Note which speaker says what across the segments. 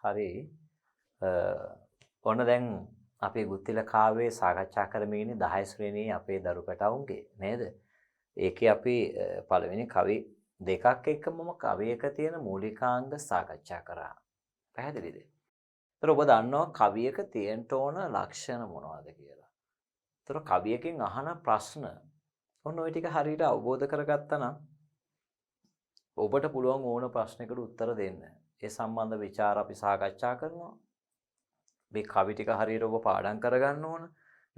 Speaker 1: හරි. ඔන්න දැන් අපේ ගුත්තිල කාව්වේ සාකච්ඡා කරමින් ඉන්නේ 10 ශ්‍රේණියේ අපේ දරු පැටවුන්ගේ නේද? ඒකේ අපි පළවෙනි කවි දෙකක් එක්ක මම කවියක තියෙන මූලිකාංග සාකච්ඡා කරා. පැහැදිලිද? ඒතර ඔබ දන්නවා කවියක තියෙන්න ඕන ලක්ෂණ මොනවද කියලා. ඒතර කවියකින් අහන ප්‍රශ්න ඔන්න ওই ටික හරියට අවබෝධ කරගත්තා නම් ඔබට පුළුවන් ඕන ප්‍රශ්නයකට උත්තර දෙන්න. ඒ සම්බන්ධ ਵਿਚාර අපි සාකච්ඡා කරනවා. මේ කවි ටික හරියට ඔබ පාඩම් කරගන්න ඕන.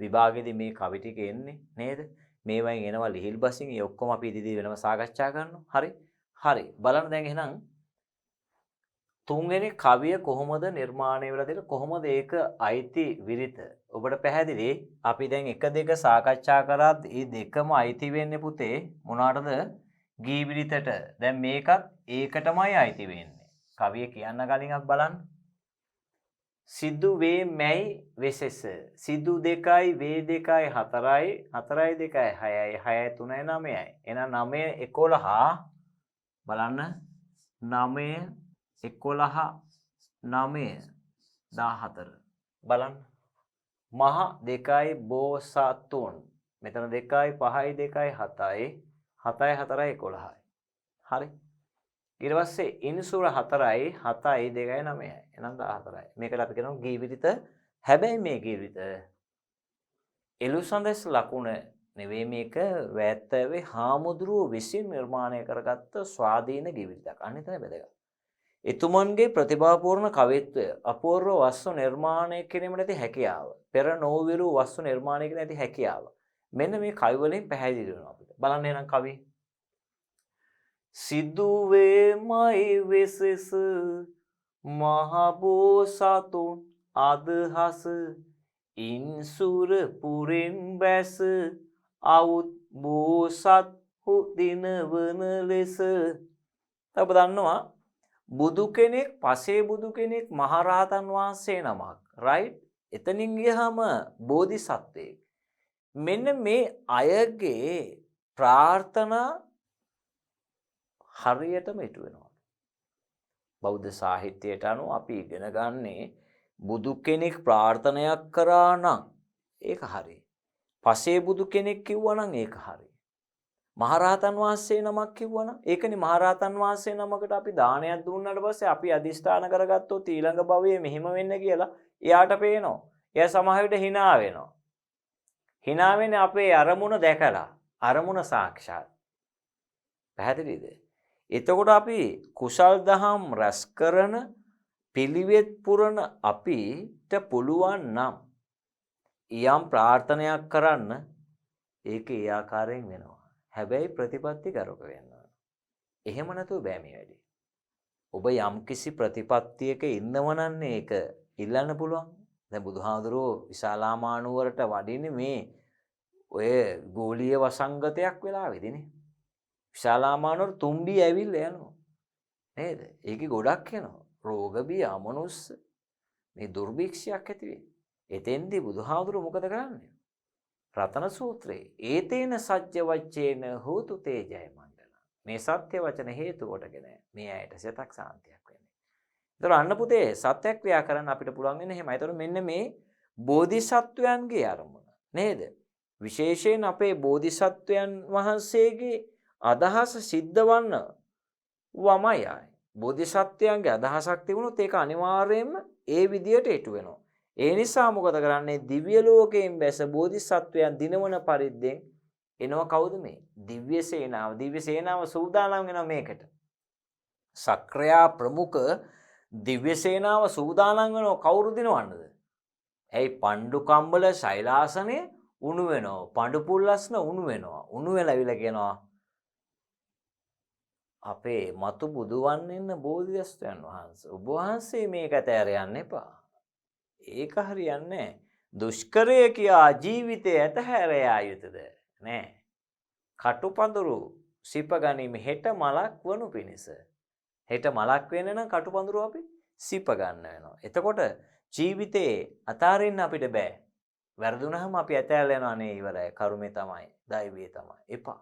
Speaker 1: විභාගෙදී මේ කවි ටික එන්නේ නේද? මේවෙන් එනවා ලිහිල් බසින්. ඒ ඔක්කොම අපි ඉදිරිදී වෙනම සාකච්ඡා කරනවා. හරි? හරි. බලන්න දැන් එහෙනම් තුන්වෙනි කවිය කොහොමද නිර්මාණය වෙලා තියෙන්නේ? කොහොමද ඒක අයිති විරිත? ඔබට පැහැදිලි? අපි දැන් 1 2 සාකච්ඡා කරාත් මේ දෙකම අයිති වෙන්නේ පුතේ මොනකටද? ගී විරිතට. දැන් මේකත් ඒකටමයි අයිති වෙන්නේ. කවිය කියන්න කලින් අපි බලන්න. සිදු වේ මැයි වෙසෙස සිදු 2යි වේ 2යි 4යි 4යි 2යි 6යි 6යි 3යි 9යි එහෙනම් 9 11 බලන්න 9 11 9 14 බලන්න මහ 2යි බෝසතුන් මෙතන 2යි 5යි 2යි 7යි 7යි 4යි 11යි හරි ඊට පස්සේ ඉන්සුර 4යි 7යි 2යි 9යි එහෙනම් 14යි මේකට අපි කියනවා ගීවිරිත හැබැයි මේ ගීවිරිත එළුසඳස් ලකුණ නෙවෙයි මේක වැත්තවේ හාමුදුරුව විසින් නිර්මාණය කරගත්ත ස්වාධීන ගීවිරිතක් අන්න එතන බෙදගන්න. එතුමන්ගේ ප්‍රතිභාපූර්ණ කවිත්වය අපූර්ව වස්තු නිර්මාණය කිරීමට ඇති හැකියාව පෙර නොවිරු වස්තු නිර්මාණය කිරීමට ඇති හැකියාව මෙන්න මේ කවි වලින් පැහැදිලි වෙනවා අපිට. බලන්න එහෙනම් කවි සිදුවේමයි වෙසෙස මහබෝසතුන් අදහස ඉන්සුර පුරෙන් බැස අවුත් බෝසත්හු දිනවන ලෙස ඔබ දන්නවා බුදු කෙනෙක් පසේ බුදු කෙනෙක් මහරහතන් වහන්සේ නමක් රයිට් එතනින් ගියහම බෝධිසත්වෙක් මෙන්න මේ අයගේ ප්‍රාර්ථනා හරියටම ඉටු වෙනවා. බෞද්ධ සාහිත්‍යයට අනුව අපි ඉගෙන ගන්නේ බුදු කෙනෙක් ප්‍රාර්ථනාවක් කරා නම් ඒක හරි. පසේ බුදු කෙනෙක් කිව්වා නම් ඒක හරි. මහරහතන් වහන්සේ නමක් කිව්වා නම් ඒකනේ මහරහතන් වහන්සේ නමකට අපි දානයක් දුන්නාට පස්සේ අපි අදිෂ්ඨාන කරගත්තොත් ඊළඟ භවයේ මෙහෙම වෙන්න කියලා එයාට පේනවා. එයා සමහර විට hina වෙනවා. hina වෙන්නේ අපේ අරමුණ දැකලා අරමුණ සාක්ෂාත්. පැහැදිලිද? එතකොට අපි කුසල් දහම් රැස් කරන පිළිවෙත් පුරන අපිට පුළුවන් නම් යම් ප්‍රාර්ථනාවක් කරන්න ඒක ඒ ආකාරයෙන් වෙනවා. හැබැයි ප්‍රතිපත්ති කරක වෙන්න ඕන. එහෙම නැතුව බෑ මේ වැඩේ. ඔබ යම් කිසි ප්‍රතිපත්තියක ඉන්නවනන්නේ ඒක ඉල්ලන්න පුළුවන්. දැන් බුදුහාඳුරෝ විශාලාමානුවරට වඩින්නේ මේ ඔය ගෝලීය වසංගතයක් වෙලා වෙදිනේ. විශාලාමානුවර තුම්බි ඇවිල්ලා යනවා. නේද? ඒකේ ගොඩක් එනවා. රෝග බිය අමනුස්ස මේ දුර්භික්ෂයක් ඇති වෙන්නේ. එතෙන්දී බුදුහාඳුර මොකද කරන්නේ? රතන සූත්‍රයේ ඒතේන සත්‍ය වච්චේන හෝතු තේජය මණ්ඩල. මේ සත්‍ය වචන හේතු කොටගෙන මේ ඇයට සිතක් සාන්තියක් වෙන්නේ. ඒතර අන්න පුතේ සත්‍යක් ක්‍රියා කරන්න අපිට පුළුවන් වෙන්නේ එහෙමයි. ඒතර මෙන්න මේ බෝධිසත්වයන්ගේ අරමුණ නේද? විශේෂයෙන් අපේ බෝධිසත්වයන් වහන්සේගේ අදහස සිද්ධ වන්න වමයි. බෝධිසත්වයන්ගේ අදහසක් තිබුණොත් ඒක අනිවාර්යයෙන්ම ඒ විදියට ඉටු වෙනවා. ඒ නිසා මොකද කරන්නේ? දිව්‍ය ලෝකයෙන් බැස බෝධිසත්වයන් දිනවන පරිද්දෙන් එනවා කවුද මේ? දිව්‍ය සේනාව. දිව්‍ය සේනාව සූදානම් වෙනවා මේකට. සක්‍රයා ප්‍රමුඛ දිව්‍ය සේනාව සූදානම් වෙනවා කවුරු දිනවන්නද? ඇයි පණ්ඩු කම්බල ශෛලාසනේ උණු වෙනවා. පඬු පුල්ලස්න උණු වෙනවා. උණු වෙලාවිලා කියනවා අපේ මතු බුදුවන් වෙන්න බෝධිසත්වයන් වහන්සේ. ඔබ වහන්සේ මේකට ඇර යන්න එපා. ඒක හරියන්නේ දුෂ්කරය කියා ජීවිතය ඇතහැර යා යුතුද නෑ. කටුපඳුරු සිප ගනිමි හෙට මලක් වනු පිණිස. හෙට මලක් වෙන්න නම් කටුපඳුරු අපි සිප ගන්න වෙනවා. එතකොට ජීවිතේ අතාරින්න අපිට බෑ. වැරදුනහම අපි ඇතැල්ල යනවා නේ ඉවරයි. කර්මේ තමයි, දෛවයේ තමයි. එපා.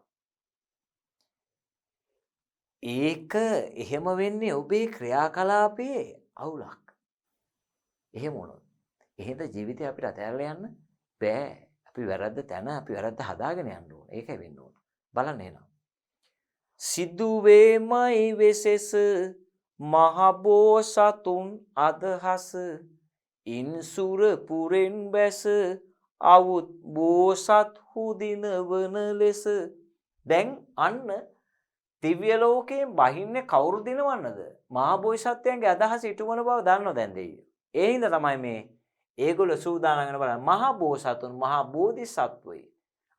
Speaker 1: ඒක එහෙම වෙන්නේ ඔබේ ක්‍රියාකලාපයේ අවුලක්. එහෙම වුණොත් එහෙද ජීවිතේ අපිට අතහැරලා යන්න බෑ. අපි වැරද්ද තැන අපි වැරද්ද හදාගෙන යන්න ඕන. ඒකයි වෙන්න ඕන. බලන්න එහෙනම්. සිදුවේමයි වෙසෙස මහබෝසතුන් අදහස ඉන්සුර පුරෙන් බැස අවුත් බෝසත් හුදින වන ලෙස. දැන් අන්න දිව්‍ය ලෝකයෙන් බහින්නේ කවුරු දිනවන්නද? මහා බෝසත්යන්ගේ අදහස ඉටුවන බව දන්නව දැන් දෙයියෝ. ඒ හින්දා තමයි මේ ඒගොල්ලෝ සූදානම් වෙන බලන්න මහා බෝසතුන් මහා බෝධිසත්වයි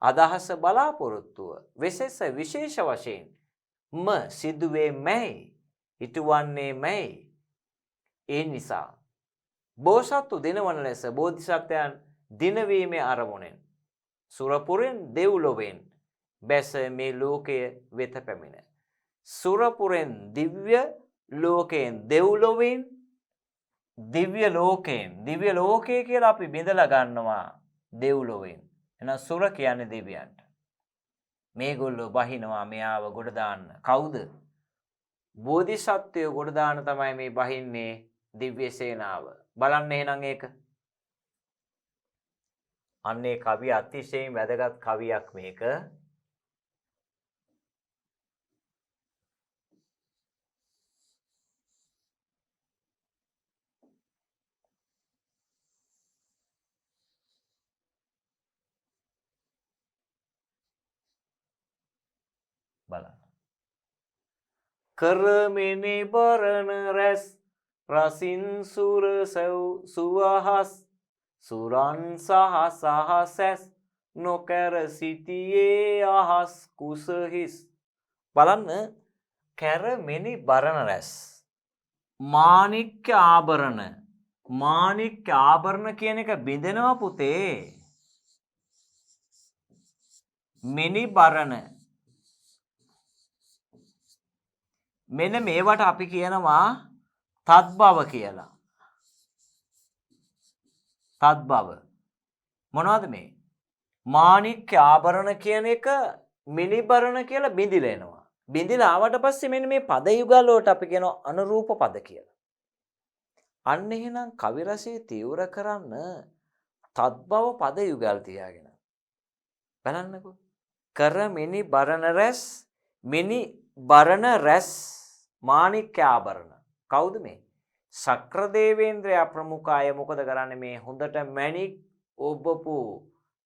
Speaker 1: අදහස බලාපොරොත්තුව විශේෂ විශේෂ වශයෙන් සිදුවේ මැයි ඉටුවන්නේ මැයි. ඒ නිසා බෝසත්තු දිනවන ලෙස බෝධිසත්වයන් දිනවීමේ අරමුණෙන් සුරපුරෙන් දෙව්ලොවෙන් බැස මේ ලෝකය වෙත පැමිණ. සුරපුරෙන් දිව්‍ය ලෝකයෙන් දෙව්ලොවෙන් දිව්‍ය ලෝකය කියලා අපි බෙදලා ගන්නවා දෙව්ලොවෙන්. එහෙනම් සුර කියන්නේ දෙවියන්ට. මේගොල්ලෝ බහිනවා මෙයාව ගොඩ දාන්න. කවුද? බෝධිසත්වයෝ ගොඩ දාන්න තමයි මේ බහින්නේ දිව්‍ය සේනාව. බලන්න එහෙනම් ඒක. අන්නේ කවිය අතිශයින් වැදගත් කවියක් මේක. බලන්න. කරමිනි බරණ රැස් රසින් සුර සුවහස් සුරන් සහසැස් නොකර සිටියේ අහස් කුසහිස්. බලන්න කැරමිනි බරණ රැස් මාණික්‍ය ආභරණ කියන එක බිඳෙනවා පුතේ. මිනි බරණ මෙන්න මේවට අපි කියනවා තත්බව කියලා. තත්බව මොනවද මේ? මාණික්‍ය ආභරණ කියන එක මිනිබරණ කියලා බිඳිලා එනවා. බිඳිලා ආවට පස්සේ මෙන්න මේ පද යුගල වලට අපි කියනවා අනුරූප පද කියලා. අන්න එහෙනම් කවි රසය තීව්‍ර කරන්න තත්බව පද යුගල් තියාගෙන බලන්නකෝ. කර මිනි බරණ රැස් මිනි බරණ රැස් මාණික්‍ය ආභරණ. කවුද මේ? ශක්‍ර දේවේන්ද්‍රයා ප්‍රමුඛ අය මොකද කරන්නේ? මේ හොඳට මැණික් ඔබපු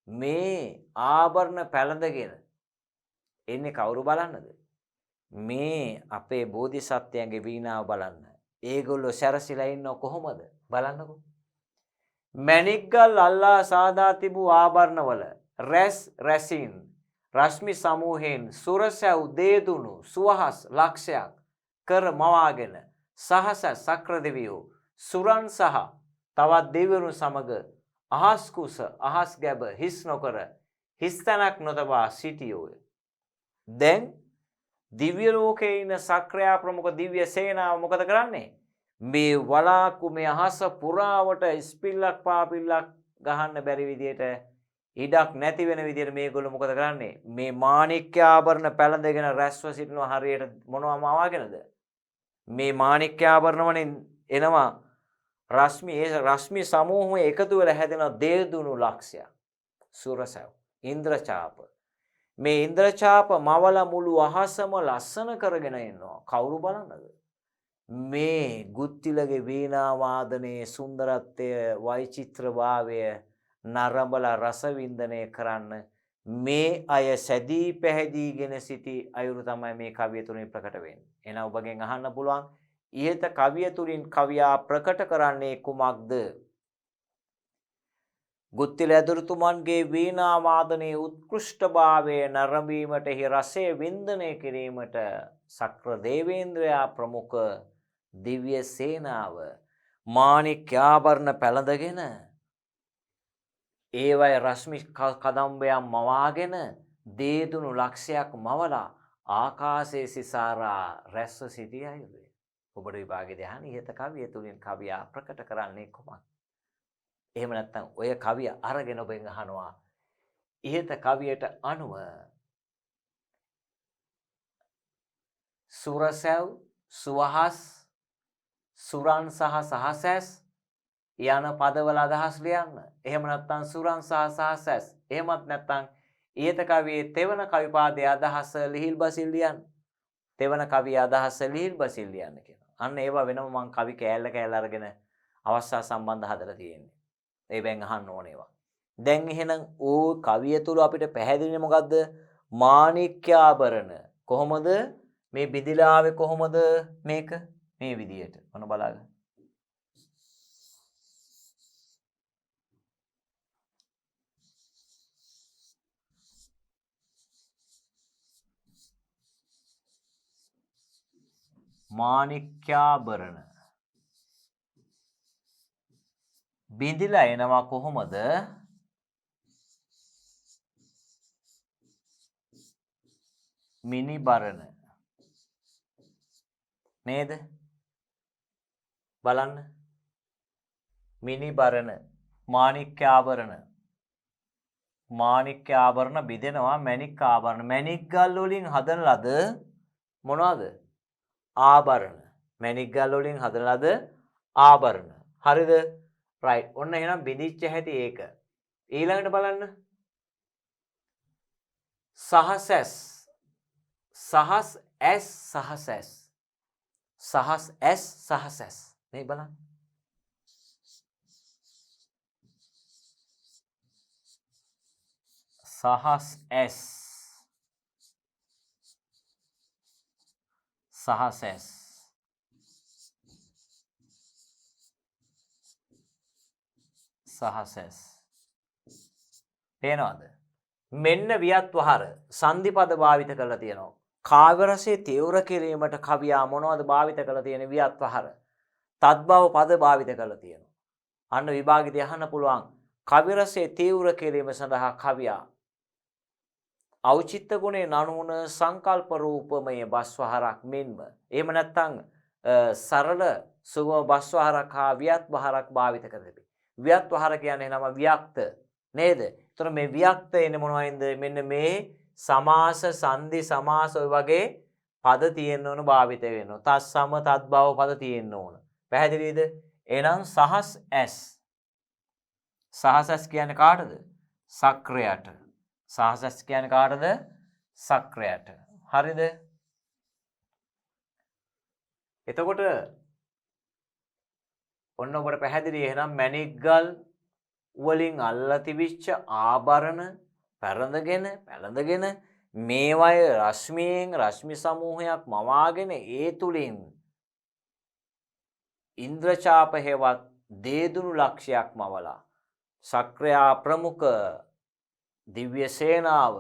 Speaker 1: මේ ආභරණ පැළඳගෙන එන්නේ කවුරු බලන්නද? මේ අපේ බෝධිසත්වයන්ගේ වීණාව බලන්න. ඒගොල්ලෝ සැරසිලා ඉන්නව කොහොමද? බලන්නකෝ. මැණික්ගල් අල්ලා සාදා තිබූ ආභරණවල රැසින් රශ්මි සමූහයෙන් සුරසැව් දේදුණු සුවහස් ලක්ෂයක් කර මවාගෙන සහස සක්‍ර දෙවියෝ සුරන් සහ තවත් දෙවිවරුන් සමග අහස් කුස අහස් ගැබ හිස් නොකර හිස්තැනක් නොතබා සිටියෝය. දැන් දිව්‍ය ලෝකයේ ඉන්න සක්‍රයා ප්‍රමුඛ දිව්‍ය සේනාව මොකද කරන්නේ? මේ වලාකු මේ අහස පුරාවට ස්පිල්ලක් පාපිල්ලක් ගහන්න බැරි විදියට ඉඩක් නැති වෙන විදියට මේගොල්ලෝ මොකද කරන්නේ? මේ මාණික්‍ය ආභරණ පැළඳගෙන රැස්ව සිටිනවා. හරියට මොනවම ආවගෙනද? මේ මාණික්‍ය ආභරණ වලින් එනවා රශ්මි. ඒ රශ්මි සමූහය එකතු වෙලා හැදෙන දේදුණු ලක්ෂයක්. සුරසැව් ඉන්ද්‍රචාප. මේ ඉන්ද්‍රචාප මවල මුළු අහසම ලස්සන කරගෙන ඉන්නවා. කවුරු බලන්නද? මේ ගුත්තිලගේ වීණා වාදනයේ සුන්දරත්වය වෛචිත්‍රභාවය නරඹලා රස වින්දනය කරන්න මේ අය සැදී පැහැදීගෙන සිටි අයුරු තමයි මේ කවිය තුලින් ප්‍රකට වෙන්නේ. එහෙනම් ඔබගෙන් අහන්න පුළුවන් ඉහත කවිය තුලින් කවියා ප්‍රකට කරන්නේ කුමක්ද? ගුත්තිල ඇදුරුතුමන්ගේ වීණා වාදනයේ උත්කෘෂ්ඨභාවය නරඹීමට හි රසය වින්දනය කිරීමට ශක්‍ර දේවේන්ද්‍රයා ප්‍රමුඛ දිව්‍ය සේනාව මාණික්‍ය ආභරණ පැළඳගෙන ඒවයි රශ්මි කදම්බයන් මවාගෙන දේදුණු ලක්ෂයක් මවලා ආකාශයේ සිසාරා රැස්ව සිටියයි. ඔබට විභාගයේ දහන ඉහත කවිය තුලින් කවියා ප්‍රකට කරන්නේ කොහොමද? එහෙම නැත්නම් ඔය කවිය අරගෙන ඔබෙන් අහනවා ඉහත කවියට අනුව සුරසැව් සුවහස් සුරන් සහ සහසැස් යන පදවල අදහස් ලියන්න. එහෙම නැත්නම් සුරං සහ සහසස්. එහෙමත් නැත්නම් ඊත කවියේ තෙවන කවි පාදයේ අදහස ලිහිල් බසිල් ලියන්න. තෙවන කවියේ අදහස ලිහිල් බසිල් ලියන්න කියනවා. අන්න ඒවා වෙනම මං කවි කෑල්ල කෑල්ල අරගෙන අවස්ථා සම්බන්ධ හදලා තියෙන්නේ. ඒ බැන් අහන්න ඕනේ ඒවා. දැන් එහෙනම් ඕ කවිය තුල අපිට පැහැදිලිනේ මොකද්ද? මාණික්‍යාභරණ. කොහොමද මේ බිඳිලා ආවේ කොහොමද මේක? මේ විදියට. මොන බලන්න. මාණික්‍යාභරණ බිඳිලා එනවා කොහොමද? මිනිබරණ නේද? බලන්න. මිනිබරණ මාණික්‍යාභරණ මාණික්‍යාභරණ බිඳෙනවා මණික් ආභරණ. මණික් ගල් වලින් හදන ලද මොනවද? ආභරණ. මණික් ගල් වලින් හදන ලද ආභරණ. හරිද? රයිට්. ඔන්න එහෙනම් බිඳිච්ච හැටි ඒක. ඊළඟට බලන්න. සහසස්. සහස් ඇස් සහසස්. සහස් ඇස් සහසස්. මේ බලන්න. සහස් ඇස් සහසස්. සහසස්. පේනවද? මෙන්න වියත් වහර සංධිපද භාවිත කරලා තියෙනවා. කාව්‍ය රසයේ තීව්‍ර කිරීමට කවියා මොනවද භාවිත කරලා තියෙන්නේ? වියත් වහර. තත්බව පද භාවිත කරලා තියෙනවා. අන්න විභාගෙදී අහන්න පුළුවන්. කවි රසයේ තීව්‍ර කිරීම සඳහා කවියා ඖචිත්‍ය ගුණේ නනුවන සංකල්ප රූපමය බස්වහරක් මෙන්ම එහෙම නැත්නම් සරල සුගම බස්වහරක් හා වියත් වහරක් භාවිත කර තිබේ. වියත් වහර කියන්නේ නම වියක්ත නේද? ඒතර මේ වියක්ත එන්නේ මොනවයින්ද? මෙන්න මේ සමාස සංදි සමාස ඔය වගේ පද තියෙන්න ඕන භාවිත වෙනවා. තත්සම තත්භව පද තියෙන්න ඕන. පැහැදිලිද? එහෙනම් සහස් ඇස්. සහසස් කියන්නේ කාටද? සක්‍රයට. සහසස් කියන්නේ කාටද? සක්‍රයට. හරිද? එතකොට ඔන්න ඔබට පැහැදිලි. එහෙනම් මණික්ගල් වලින් අල්ලා තිබිච්ච ආභරණ පැළඳගෙන මේවය රශ්මියෙන් රශ්මි සමූහයක් මවාගෙන ඒ තුලින් ඉන්ද්‍රචාප හේවත් දේදුණු ලක්ෂයක් මවලා සක්‍රයා ප්‍රමුඛ දිව්‍ය සේනාව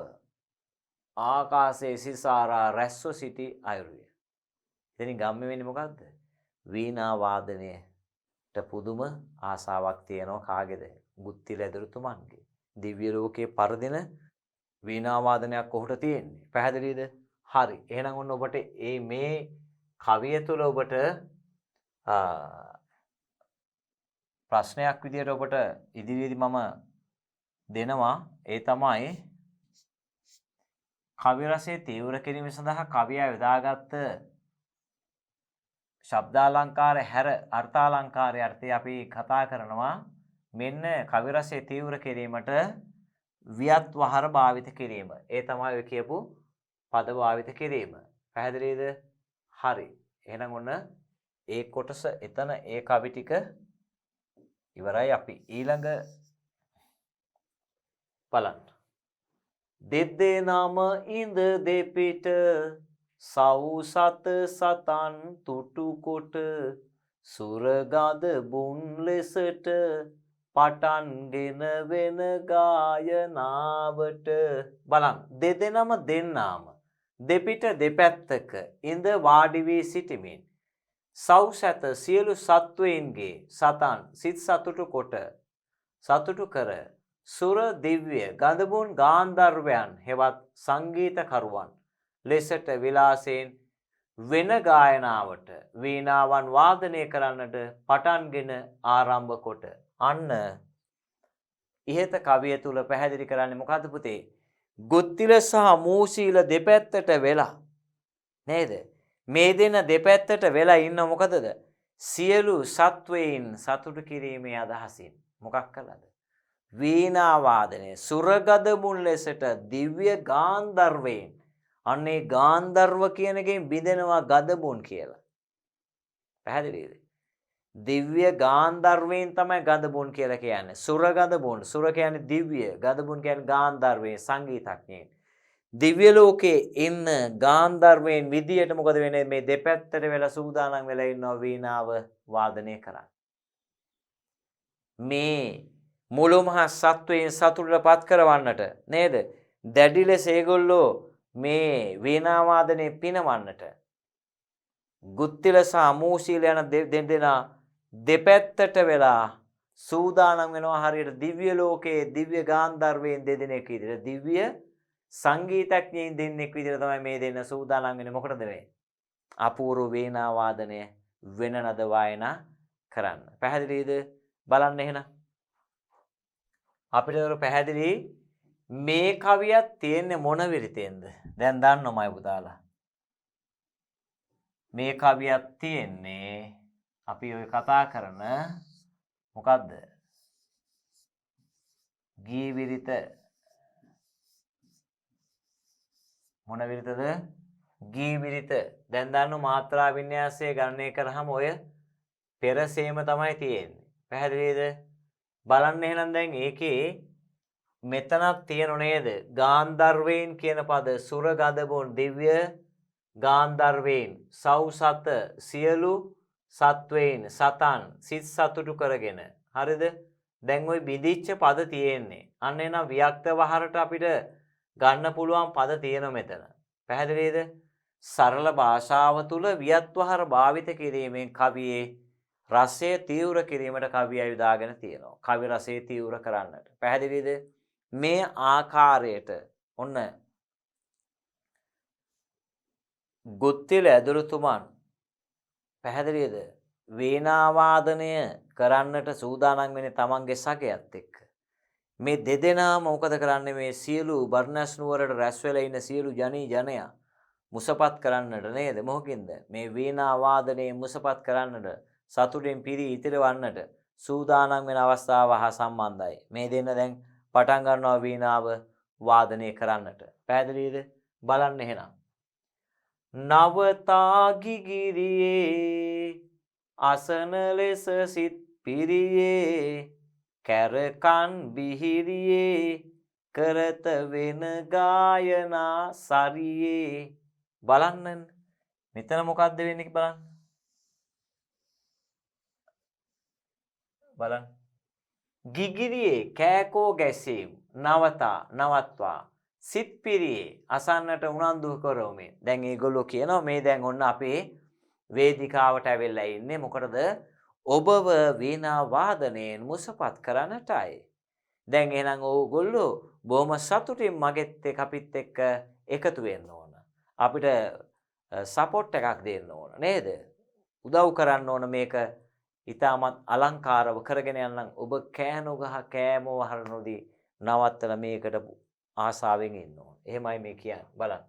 Speaker 1: ආකාශයේ සිසාරා රැස්ව සිටි අයුරුය. එතනින් ගම්ම වෙන්නේ මොකද්ද? වීණා වාදනයට පුදුම ආසාවක් තියෙනවා කාගේද? ගුත්ති ලැදරුතුමන්ගේ. දිව්‍ය ලෝකයේ පරදින වීණා වාදනයක් කොහොට තියෙන්නේ? පැහැදිලිද? හරි. එහෙනම් ඔන්න ඔබට මේ කවිය තුළ ඔබට ප්‍රශ්නයක් විදියට ඔබට ඉදිරියේදී මම දෙනවා. ඒ තමයි කවි රසයේ තීව්‍ර කිරීම සඳහා කවියා යොදාගත් ශබ්දාලංකාර හැර අර්ථාලංකාරයේ අර්ථය අපි කතා කරනවා. මෙන්න කවි රසයේ තීව්‍ර කිරීමට වියත් වහර භාවිත කිරීම. ඒ තමයි ඔය කියපු පද භාවිත කිරීම. පැහැදිලිද? හරි. එහෙනම් ඔන්න ඒ කොටස එතන ඒ කවි ටික ඉවරයි. අපි ඊළඟ බලන්න. දෙද්දේ නම ඉඳ දෙපිට සව් සත සතන් තුටු කොට සුරගද බුන් ලෙසට පටන්ගෙන වෙන ගායනාවට. බලන්න. දෙදෙනම දෙන්නාම දෙපිට දෙපැත්තක ඉඳ වාඩි වී සිටිමින් සව් සත සියලු සත්වයින්ගේ සතන් සිත් සතුටු කර සුර දිව්‍ය ගඳබුන් ගාන්ධර්වයන් හෙවත් සංගීතකරුවන් ලෙසට විලාසයෙන් වෙන ගායනාවට වීණාවන් වාදනය කරන්නට පටන්ගෙන ආරම්භ කොට. අන්න ඉහත කවිය තුල පැහැදිලි කරන්නේ මොකද්ද පුතේ? ගුත්තිල සහ මූසීල දෙපැත්තට වෙලා නේද? මේ දෙන දෙපැත්තට වෙලා ඉන්න මොකදද? සියලු සත්වයින් සතුටු කිරීමේ අදහසින් මොකක් කළාද? වීණා වාදනය සුරගද මුල් ලෙසට දිව්‍ය ගාන්ධර්වයෙන් අන්නේ ගාන්ධර්ව කියන එකෙන් බිඳෙනවා ගදමුන් කියලා. පැහැදිලිද? දිව්‍ය ගාන්ධර්වයෙන් තමයි ගදමුන් කියලා කියන්නේ. සුර ගදමුන්. සුර කියන්නේ දිව්‍ය, ගදමුන් කියන්නේ ගාන්ධර්වයෙන් සංගීතඥයින්. දිව්‍ය ලෝකේ ඉන්න ගාන්ධර්වයෙන් විදියට මොකද වෙන්නේ? මේ දෙපැත්තට වෙලා සූදානම් වෙලා ඉන්නවා වීණාව වාදනය කරන්න. මේ මුළු මහ සත්වයන් සතුටටපත් කරවන්නට නේද? දැඩි ලෙස ඒගොල්ලෝ මේ වීණා වාදනයේ පිනවන්නට ගුත්තිල සහ මූසීල යන දෙදෙනා දෙපැත්තට වෙලා සූදානම් වෙනවා හරියට දිව්‍ය ලෝකයේ දිව්‍ය ගාන්ධර්වයෙන් දෙදෙනෙක් විදිහට දිව්‍ය සංගීතඥයින් දෙන්නෙක් විදිහට තමයි මේ දෙන්න සූදානම් වෙන්නේ. මොකටද මේ? අපූර්ව වීණා වාදනය වෙන නද වායනා කරන්න. පැහැදිලිද? බලන්න එහෙනම්. අපිට ඒක පැහැදිලි. මේ කවියක් තියෙන්නේ මොන විරිතෙන්ද? දැන් දන්නවමයි පුතාලා. මේ කවියක් තියෙන්නේ අපි ඔය කතා කරන මොකද්ද? ගී විරිත. මොන විරිතද? ගී විරිත. දැන් දන්නව මාත්‍රා වින්‍යාසය ගණනය කරාම ඔය පෙරසේම තමයි තියෙන්නේ. පැහැදිලිද? බලන්න එහෙනම් දැන් ඒකේ මෙතනක් තියෙනව නේද? ගාන්ධර්වයෙන් කියන පද සුර ගදබොන් දිව්‍ය ගාන්ධර්වයෙන් සෞසත සියලු සත්වයින් සතන් සිත් සතුටු කරගෙන. හරිද? දැන් ওই බිඳිච්ච පද තියෙන්නේ. අන්න එනම් වික්ත වහරට අපිට ගන්න පුළුවන් පද තියෙනවා මෙතන. පැහැදිලිද? සරල භාෂාව තුල වියත්වහර භාවිත කිරීමෙන් කවියේ රසය තීව්‍ර කිරීමට කවිය යොදාගෙන තියෙනවා. කවි රසය තීව්‍ර කරන්නට. පැහැදිලිද? මේ ආකාරයට ඔන්න ගුත්තිල ඇදුරුතුමන් පැහැදිලිද? වීණා වාදනය කරන්නට සූදානම් වෙන්නේ තමන්ගේ සගයත් එක්ක. මේ දෙදෙනාම මොකද කරන්නේ? මේ සියලු බර්ණස් නුවරට රැස් වෙලා ඉන්න සියලු ජනී ජනයා මුසපත් කරන්නට නේද? මොහොකින්ද? මේ වීණා වාදනයේ මුසපත් කරන්නට සතුටින් පිරී ඉතිරවන්නට සූදානම් වෙන අවස්ථාව හා සම්බන්ධයි. මේ දෙන්න දැන් පටන් ගන්නවා වීණාව වාදනය කරන්නට. පැහැදිලිද? බලන්න එහෙනම්. නවතාගිගිරියේ අසන ලෙස සිත් පිරියේ කැරකන් බිහිරියේ කරත වෙන ගායනා සරියේ. බලන්න මෙතන මොකද්ද වෙන්නේ බලන්න. බලන්න. ගිගිරියේ කෑකෝ ගැසීම් නවතා නවත්වා සිත් පිරියේ අසන්නට උනන්දු කරවමින්. දැන් මේගොල්ලෝ කියනවා මේ දැන් ඔන්න අපේ වේදිකාවට ඇවිල්ලා ඉන්නේ මොකටද? ඔබව වීණා වාදනයෙන් මුසපත් කරන්නටයි. දැන් එහෙනම් ඕගොල්ලෝ බොහොම සතුටින් මගෙත් එක්ක අපිත් එක්ක එකතු වෙන්න ඕන. අපිට සපෝට් එකක් දෙන්න ඕන නේද? උදව් කරන්න ඕන මේක ඊටමත් අලංකාරව කරගෙන යන්න. ඔබ කෑනෝ ගහ කෑමෝ හරනෝදී නවත්තලා මේකට ආසාවෙන් ඉන්න ඕන. එහෙමයි මේ කියන්නේ. බලන්න.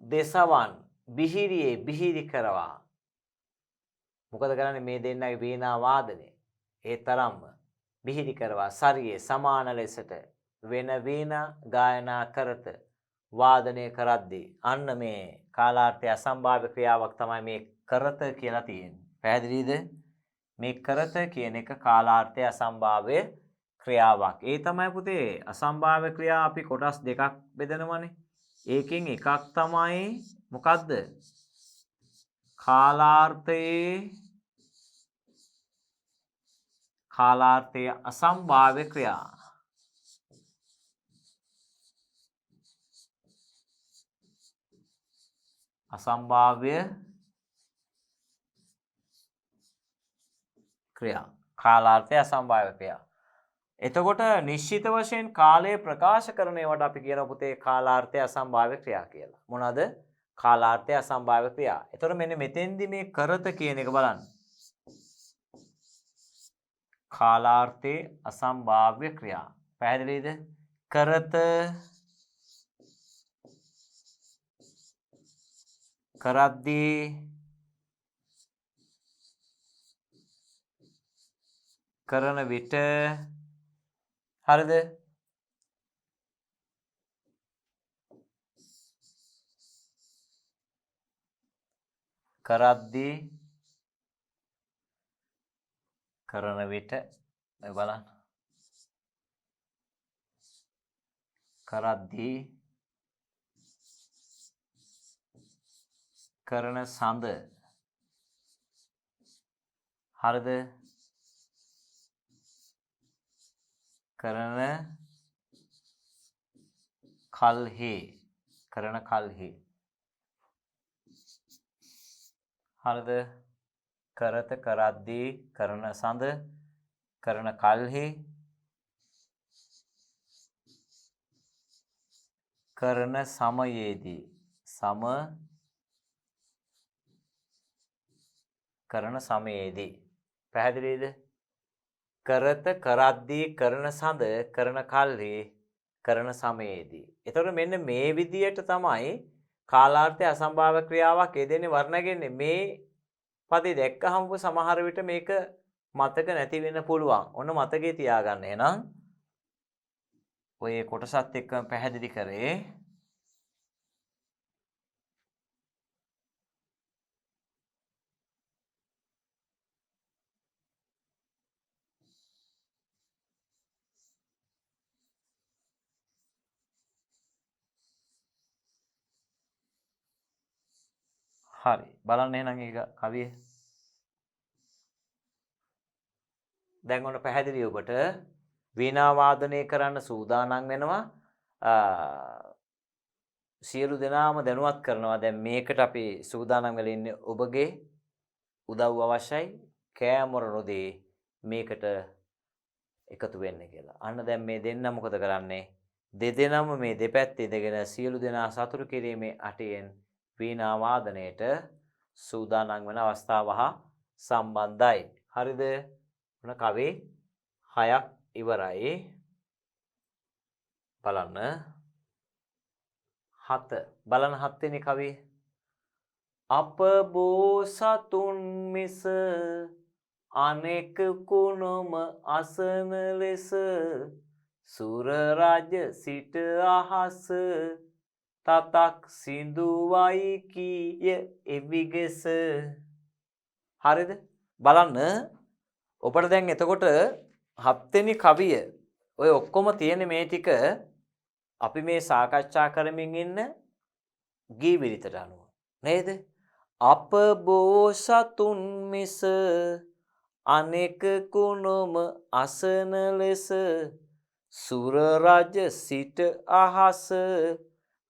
Speaker 1: දෙසවන් බිහිරියේ බිහිරි කරවා. මොකද කරන්නේ මේ දෙන්නගේ වීණා වාදනය ඒ තරම්ම බිහිරි කරවා සරියේ සමාන ලෙසට වෙන වීණා ගායනා කරත වාදනය කරද්දී අන්න මේ කාලාර්ථය අසම්භාව්‍ය ක්‍රියාවක් තමයි මේ කරත කියලා තියෙන්නේ. පැහැදිලිද? මේ කරත කියන එක කාලාර්ථය අසම්භාව්‍ය ක්‍රියාවක්. ඒ තමයි පුතේ අසම්භාව්‍ය ක්‍රියා අපි කොටස් දෙකක් බෙදනවනේ. ඒකෙන් එකක් තමයි මොකද්ද? කාලාර්ථයේ අසම්භාව්‍ය ක්‍රියා. අසම්භාව්‍ය ක්‍රියා. කාලාර්ථයේ අසම්භාව්‍ය ක්‍රියා. එතකොට නිශ්චිත වශයෙන් කාලය ප්‍රකාශ කරන ඒවාට අපි කියන පුතේ කාලාර්ථය අසම්භාව්‍ය ක්‍රියා කියලා. මොනවාද? කාලාර්ථය අසම්භාව්‍ය ක්‍රියා. එතකොට මෙන්න මෙතෙන්දි මේ කරත කියන එක බලන්න. කාලාර්ථයේ අසම්භාව්‍ය ක්‍රියා. පැහැදිලිද? කරද්දී කරන විට හරිද? කරද්දී කරන විට බලන්න. කරද්දී කරන සඳ හරිද? කරන කල්හි හරිද? කරත කරද්දී කරන සඳ කරන කල්හි කරන සමයේදී කරන සමයේදී පැහැදිලිද? කරත කරද්දී කරන සඳ කරන කල්හි කරන සමයේදී. එතකොට මෙන්න මේ විදියට තමයි කාලාර්ථය අසම්භාව ක්‍රියාවක් යෙදෙන්නේ වර්ණගෙන්නේ. මේ පදේ දැක්කහම සමහර විට මේක මතක නැති වෙන්න පුළුවන්. ඔන්න මතකේ තියාගන්න. එහෙනම් ඔය කොටසත් එක්කම පැහැදිලි කරේ. හරි. බලන්න එහෙනම් ඒක කවිය. දැන් ඔන්න පැහැදිලි ඔබට වීණා වාදනය කරන්න සූදානම් වෙනවා. සියලු දෙනාම දැනුවත් කරනවා දැන් මේකට අපි සූදානම් වෙලා ඉන්නේ ඔබගේ උදව් අවශ්‍යයි. කෑමොර නොදී මේකට එකතු වෙන්න කියලා. අන්න දැන් මේ දෙන්න මොකද කරන්නේ? දෙදෙනාම මේ දෙපැත්තේ ඉඳගෙන සියලු දෙනා සතුටු කිරීමේ අටයෙන් වීණා වාදනයේට සූදානම් වෙන අවස්ථාව හා සම්බන්ධයි. හරිද? මොන කවි 6ක් ඉවරයි. බලන්න 7 වෙනි කවිය. අප බෝසතුන් මිස අනෙක කුණොම අසන ලෙස සුර රජ සිට අහස තතක් සිඳුවයි කීය එවිගෙස. හරිද? බලන්න ඔබට දැන් එතකොට 7 වෙනි කවිය ඔය ඔක්කොම තියෙන මේ ටික අපි මේ සාකච්ඡා කරමින් ඉන්න ගී විරිතට අනුව නේද? අප බෝසතුන් මිස අනෙක කුණොම අසන ලෙස සුර රජ සිට අහස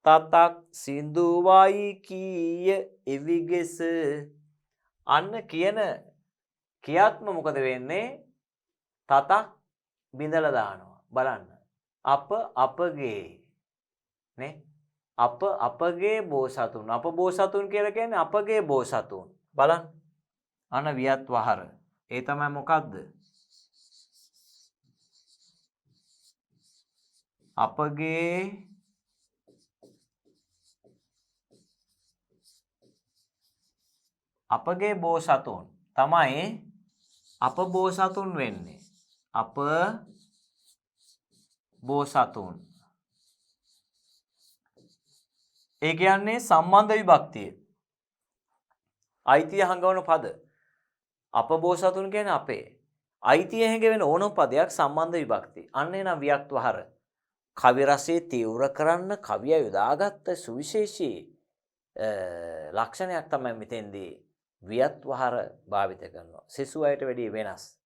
Speaker 1: තතක් සිඳුවයි කීය එවිගෙස. අන්න කියන කියාත්ම මොකද වෙන්නේ? තතක් බිඳලා දානවා. බලන්න. අප අපගේ නේ? අප අපගේ බෝසතුන්. අප බෝසතුන් කියලා කියන්නේ අපගේ බෝසතුන්. බලන්න. අන වියත් වහර. ඒ තමයි මොකද්ද? අපගේ බෝසතුන් තමයි අප බෝසතුන් වෙන්නේ. අප බෝසතුන්. ඒ කියන්නේ සම්බන්ධ විභක්තිය. අයිතිය හංගවන පද. අප බෝසතුන් කියන්නේ අපේ. අයිතිය හැඟවෙන ඕනම පදයක් සම්බන්ධ විභක්තිය. අන්න එනම් වියත් වහර. කවි රසයේ තීව්‍ර කරන්න කවිය යොදාගත්ත සුවිශේෂී ලක්ෂණයක් තමයි මෙතෙන්දී වියත් වහර භාවිත කරනවා. සිසු අයට වැඩිය වෙනස්.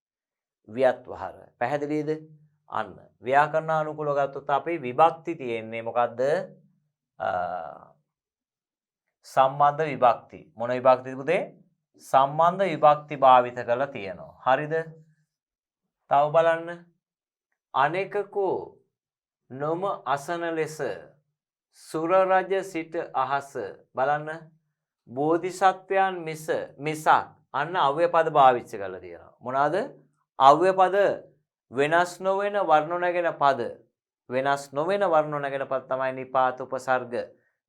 Speaker 1: වියත් වහර. පැහැදිලිද? අන්න. ව්‍යාකරණානුකූලව ගත්තොත් අපේ විභක්ති තියෙන්නේ මොකද්ද? සම්බන්ධ විභක්ති. මොන විභක්තිද පුතේ? සම්බන්ධ විභක්ති භාවිත කරලා තියෙනවා. හරිද? තව බලන්න. අනෙකකෝ නොම අසන ලෙස සුර රජ සිට අහස. බලන්න. බෝධිසත්වයන් මිසක් අන්න අව්‍ය පද භාවිත කරලා තියෙනවා. මොනවාද? අව්‍ය පද වෙනස් නොවන වර්ණ නැගෙන පද. වෙනස් නොවන වර්ණ නැගෙන පද තමයි නිපාත උපසර්ග.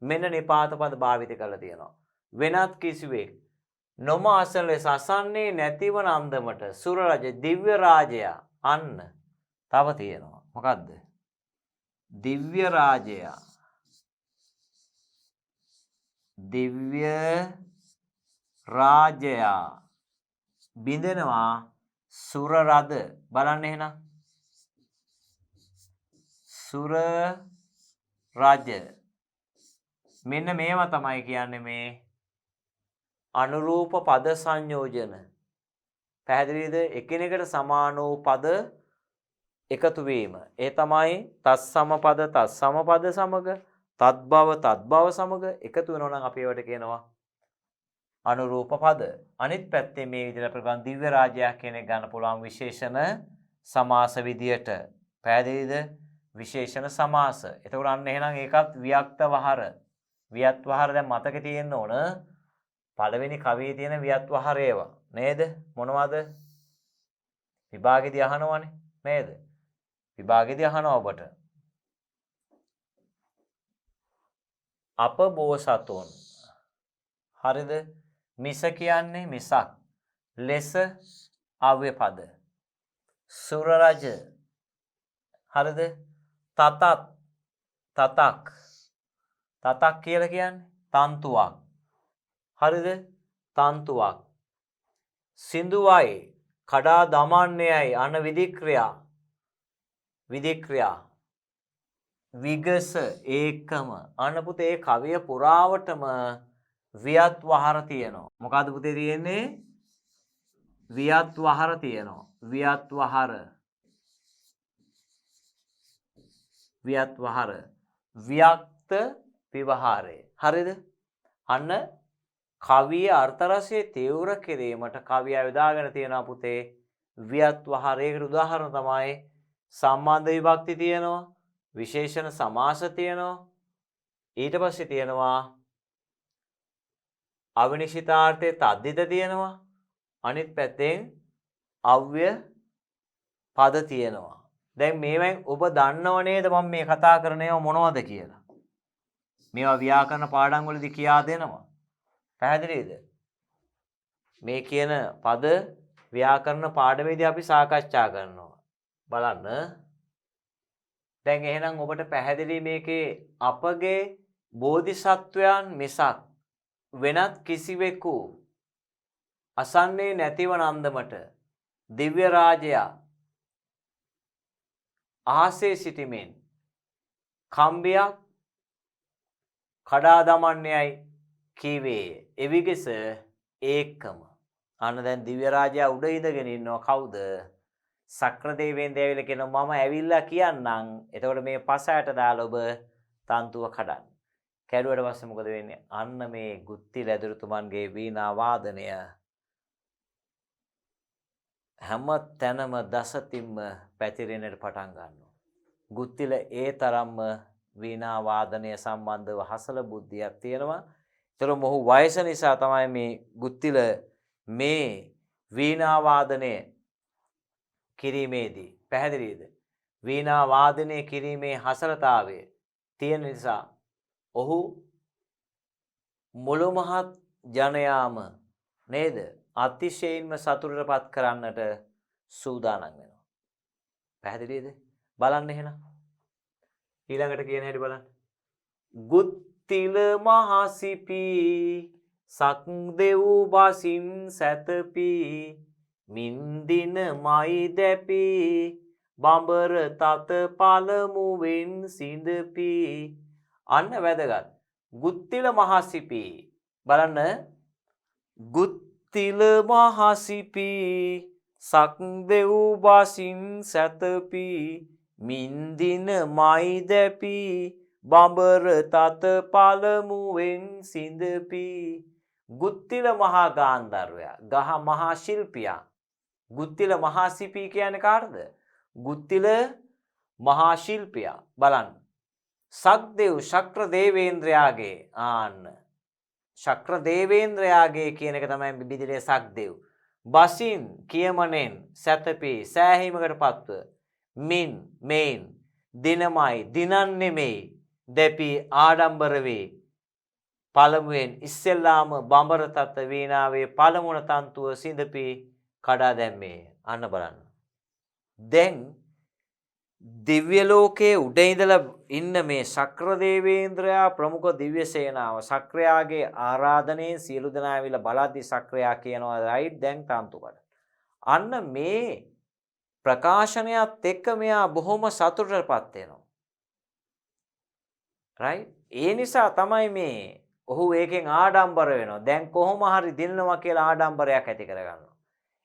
Speaker 1: මෙන්න නිපාත පද භාවිත කරලා තියෙනවා. වෙනත් කිසිවෙක් නොම අසල ලෙස අසන්නේ නැතිවන අන්දමට සුර රජ දිව්‍ය රාජය අන්න තව තියෙනවා. මොකද්ද? දිව්‍ය රාජය. දිව්‍ය රාජය බිඳෙනවා සුර රද. බලන්න එහෙනම්. සුර රජ. මෙන්න මේවා තමයි කියන්නේ මේ අනුරූප පද සංයෝජන. පැහැදිලිද? එකිනෙකට සමාන වූ පද එකතු වීම. ඒ තමයි තත්සම පද තත්සම පද සමග තත්භව තත්භව සමග එකතු වෙනවා නම් අපි ඒවට කියනවා අනුරූප පද. අනිත් පැත්තේ මේ විදිහට ප්‍රබන් දිව්‍ය රාජ්‍යයක් කියන එක ගන්න පුළුවන් විශේෂණ සමාස විදියට. පැහැදිලිද? විශේෂණ සමාස. එතකොට අන්න එහෙනම් ඒකත් වියක්ත වහර. වියත් වහර දැන් මතකේ තියෙන්න ඕන. පළවෙනි කවියේ තියෙන වියත් වහර ඒවා නේද? මොනවද? විභාගෙදී අහනවනේ නේද? විභාගෙදී අහනවා ඔබට. අප බෝසතුන්. හරිද? මිස කියන්නේ මිසක්. ලෙස අව්‍ය පද. සුර රජ. හරිද? තතත් තතක්. තතක් කියලා කියන්නේ තන්තුවක්. හරිද? තන්තුවක්. සිඳුවයි කඩා දමන්නේයි අන විධික්‍රියා. විධික්‍රියා. විගස ඒකම. අන්න පුතේ ඒ කවිය පුරාවටම වියත් වහර තියෙනවා. මොකද්ද පුතේ තියෙන්නේ? වියත් වහර තියෙනවා. වියත් වහර. වියත් වහර. වියක්ත විවහාරය. හරිද? අන්න කවිය අර්ථ රසයේ තීව්‍ර කිරීමට කවිය යොදාගෙන තියෙනවා පුතේ වියත් වහරයකට උදාහරණ තමයි සම්බන්ධ විභක්ති තියෙනවා, විශේෂණ සමාස තියෙනවා, ඊට පස්සේ තියෙනවා අවිනිශ්චිතාර්ථයේ තද්දිත තියෙනවා, අනිත් පැත්තෙන් අව්‍ය පද තියෙනවා. දැන් මේවෙන් ඔබ දන්නව නේද මම මේ කතා කරන ඒවා මොනවද කියලා? මේවා ව්‍යාකරණ පාඩම් වලදී කියා දෙනවා. පැහැදිලිද? මේ කියන පද ව්‍යාකරණ පාඩමේදී අපි සාකච්ඡා කරනවා. බලන්න. දැන් එහෙනම් ඔබට පැහැදිලි මේකේ අපගේ බෝධිසත්වයන් මිසක් වෙනත් කිසිවෙකු අසන්නේ නැතිවන අන්දමට දිව්‍ය රාජය අහසේ සිටීමෙන් කම්බියක් කඩා දමන්නේයි කීවේ. එවිගස ඒකම. අන්න දැන් දිව්‍ය රාජයා උඩ ඉඳගෙන ඉන්නවා කවුද? සක්‍ර දෙවියන් දෙවිලා කියනවා මම ඇවිල්ලා කියන්නම්. එතකොට මේ පසයට දාලා ඔබ තන්තුව කඩන්න. කැඩුවට පස්සේ මොකද වෙන්නේ? අන්න මේ ගුත්ති ලැදුරුතුමන්ගේ වීණා වාදනය හැම තැනම දසතින්ම පැතිරෙන්නට පටන් ගන්නවා. ගුත්තිල ඒ තරම්ම වීණා වාදනය සම්බන්ධව හසල බුද්ධියක් තියෙනවා. ඒතර මොහු වයස නිසා තමයි මේ ගුත්තිල මේ වීණා වාදනය කිරීමේදී පැහැදිලිද? වීණා වාදනය කිරීමේ හසලතාවය තියෙන නිසා ඔහු මුළු මහත් ජනයාම නේද අතිශයින්ම සතුටටපත් කරන්නට සූදානම් වෙනවා. පැහැදිලිද? බලන්න එහෙනම්. ඊළඟට කියන හැටි බලන්න. ගුත්තිල මහසිපි සක්දෙව් බසින් සැතපි මින්දින මයි දැපි බඹර තත පළමුවෙන් සිඳපි. අන්න වැදගත්. ගුත්තිල මහසිපි. බලන්න. ගුත්තිල මහසිපි සක්දෙව් බසින් සැතපි මින්දින මයි දැපි බඹර තත පළමුවෙන් සිඳපි. ගුත්තිල මහා ගාන්ධර්වයා ගහ මහා ශිල්පියා. ගුත්තිල මහා සිපි කියන්නේ කාටද? ගුත්තිල මහා ශිල්පියා. බලන්න. සක්දෙව් ශක්‍ර දේවේන්ද්‍රයාගේ ආන්න ශක්‍ර දේවේන්ද්‍රයාගේ කියන එක තමයි බිබිදිලේ සක්දෙව්. බසින් කියමනෙන් සැතපි සෑහීමකට පත්ව මින් මේන් දිනමයි දිනන් නෙමෙයි දැපි ආඩම්බර වේ පළමුවෙන් ඉස්සෙල්ලාම බඹර තත් වීණාවේ පළමුණ තන්තුව සිඳපි කඩා දැම්මේ. අන්න බලන්න. දැන් දිව්‍ය ලෝකයේ උඩ ඉඳලා ඉන්න මේ ශක්‍ර දේවේන්ද්‍රයා ප්‍රමුඛ දිව්‍ය සේනාව ශක්‍රයාගේ ආරාධනයෙන් සියලු දෙනා ඇවිල්ලා බලද්දි ශක්‍රයා කියනවා රයිට් දැන් තන්තු කඩ. අන්න මේ ප්‍රකාශනයත් එක්ක මෙයා බොහොම සතුටටපත් වෙනවා. රයිට්? ඒ නිසා තමයි මේ ඔහු ඒකෙන් ආඩම්බර වෙනවා. දැන් කොහොම හරි දිනනවා කියලා ආඩම්බරයක් ඇති කරගන්නවා.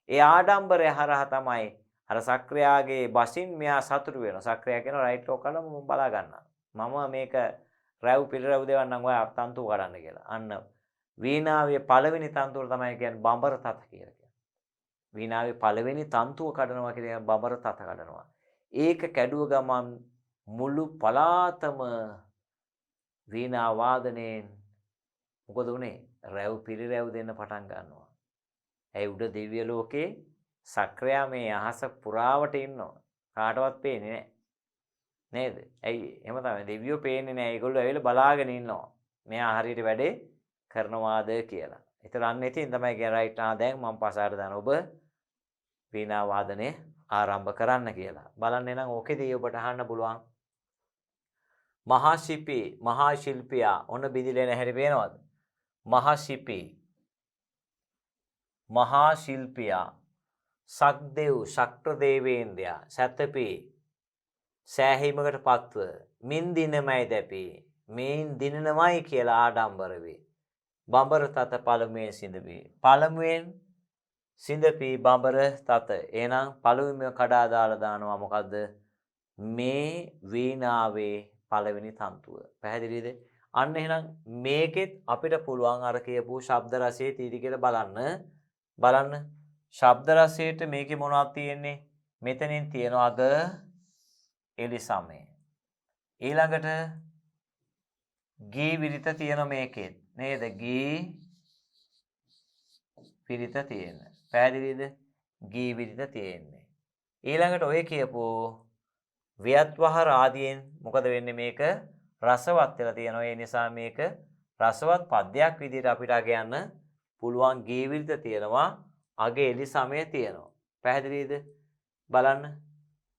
Speaker 1: ඒ ආඩම්බරය හරහා තමයි අර සක්‍රයාගේ බසින් මෙයා සතුටු වෙනවා. සක්‍රයා කියනවා රයිට් ඔක කළා මම බලා ගන්නවා. මම මේක රැව් පිළිරැව් දෙවන්නම් ඔය තන්තුව කඩන්න කියලා. අන්න වීණාවේ පළවෙනි තන්තුව තමයි කියන්නේ බඹර තත කියලා කියන්නේ. වීණාවේ පළවෙනි තන්තුව කඩනවා කියන්නේ බඹර තත කඩනවා. ඒක කැඩුව ගමන් මුළු පලාතම වීණා වාදනයෙන් මොකද උනේ? රැව් පිළිරැව් දෙන්න පටන් ගන්නවා. ඒ උඩ දිව්‍ය ලෝකේ සක්‍රයා මේ අහස පුරාවට ඉන්නවා. කාටවත් පේන්නේ නැහැ. නේද? ඇයි? එහෙම තමයි. දෙවියෝ පේන්නේ නැහැ. ඒගොල්ලෝ ඇවිල්ලා බලාගෙන ඉන්නවා. මෙයා හරියට වැඩේ කරනවාද කියලා. ඒතර අන්න ඉතින් තමයි කියන්නේ රයිට් දැන් මම පසාර දාන ඔබ වීණා වාදනය ආරම්භ කරන්න කියලා. බලන්න එනම් ඕකේදී ඔබට අහන්න පුළුවන්. මහා ශිල්පියා ඔන්න බිදිලෙන හැටි පේනවද? මහා ශිල්පියා සක්දෙව් ශක්‍ර දේවේන්ද්‍රයා සතපේ සෑහීමකට පත්ව මින් දිනමයි දැපේ මේන් දිනනමයි කියලා ආඩම්බර වේ. බඹර තත පළමුවෙන් සිඳපේ. පළමුවෙන් සිඳපී බඹර තත. එහෙනම් පළමුවෙන් කඩා දාලා දානවා මොකද්ද? මේ වීණාවේ පළවෙනි තන්තුව. පැහැදිලිද? අන්න එහෙනම් මේකෙත් අපිට පුළුවන් අර කියපු ශබ්ද රසයේ තීටි කියලා බලන්න. ශබ්ද රසයට මේකේ මොනවද තියෙන්නේ? මෙතනින් තියනවාද එලිසමය. ඊළඟට ගී විරිත තියෙන මේකෙත් නේද? ගී විරිත තියෙන. පැහැදිලිද? ගී විරිත තියෙන්නේ. ඊළඟට ඔය කියපු ව්‍යත්වහර ආදියෙන් මොකද වෙන්නේ? මේක රසවත් වෙලා තියෙනවා. ඒ නිසා මේක රසවත් පද්‍යයක් විදිහට අපිට කියන්න පුළුවන්. ගී විරිත තියෙනවා. අගේ එලි සමය තියෙනවා. පැහැදිලිද? බලන්න.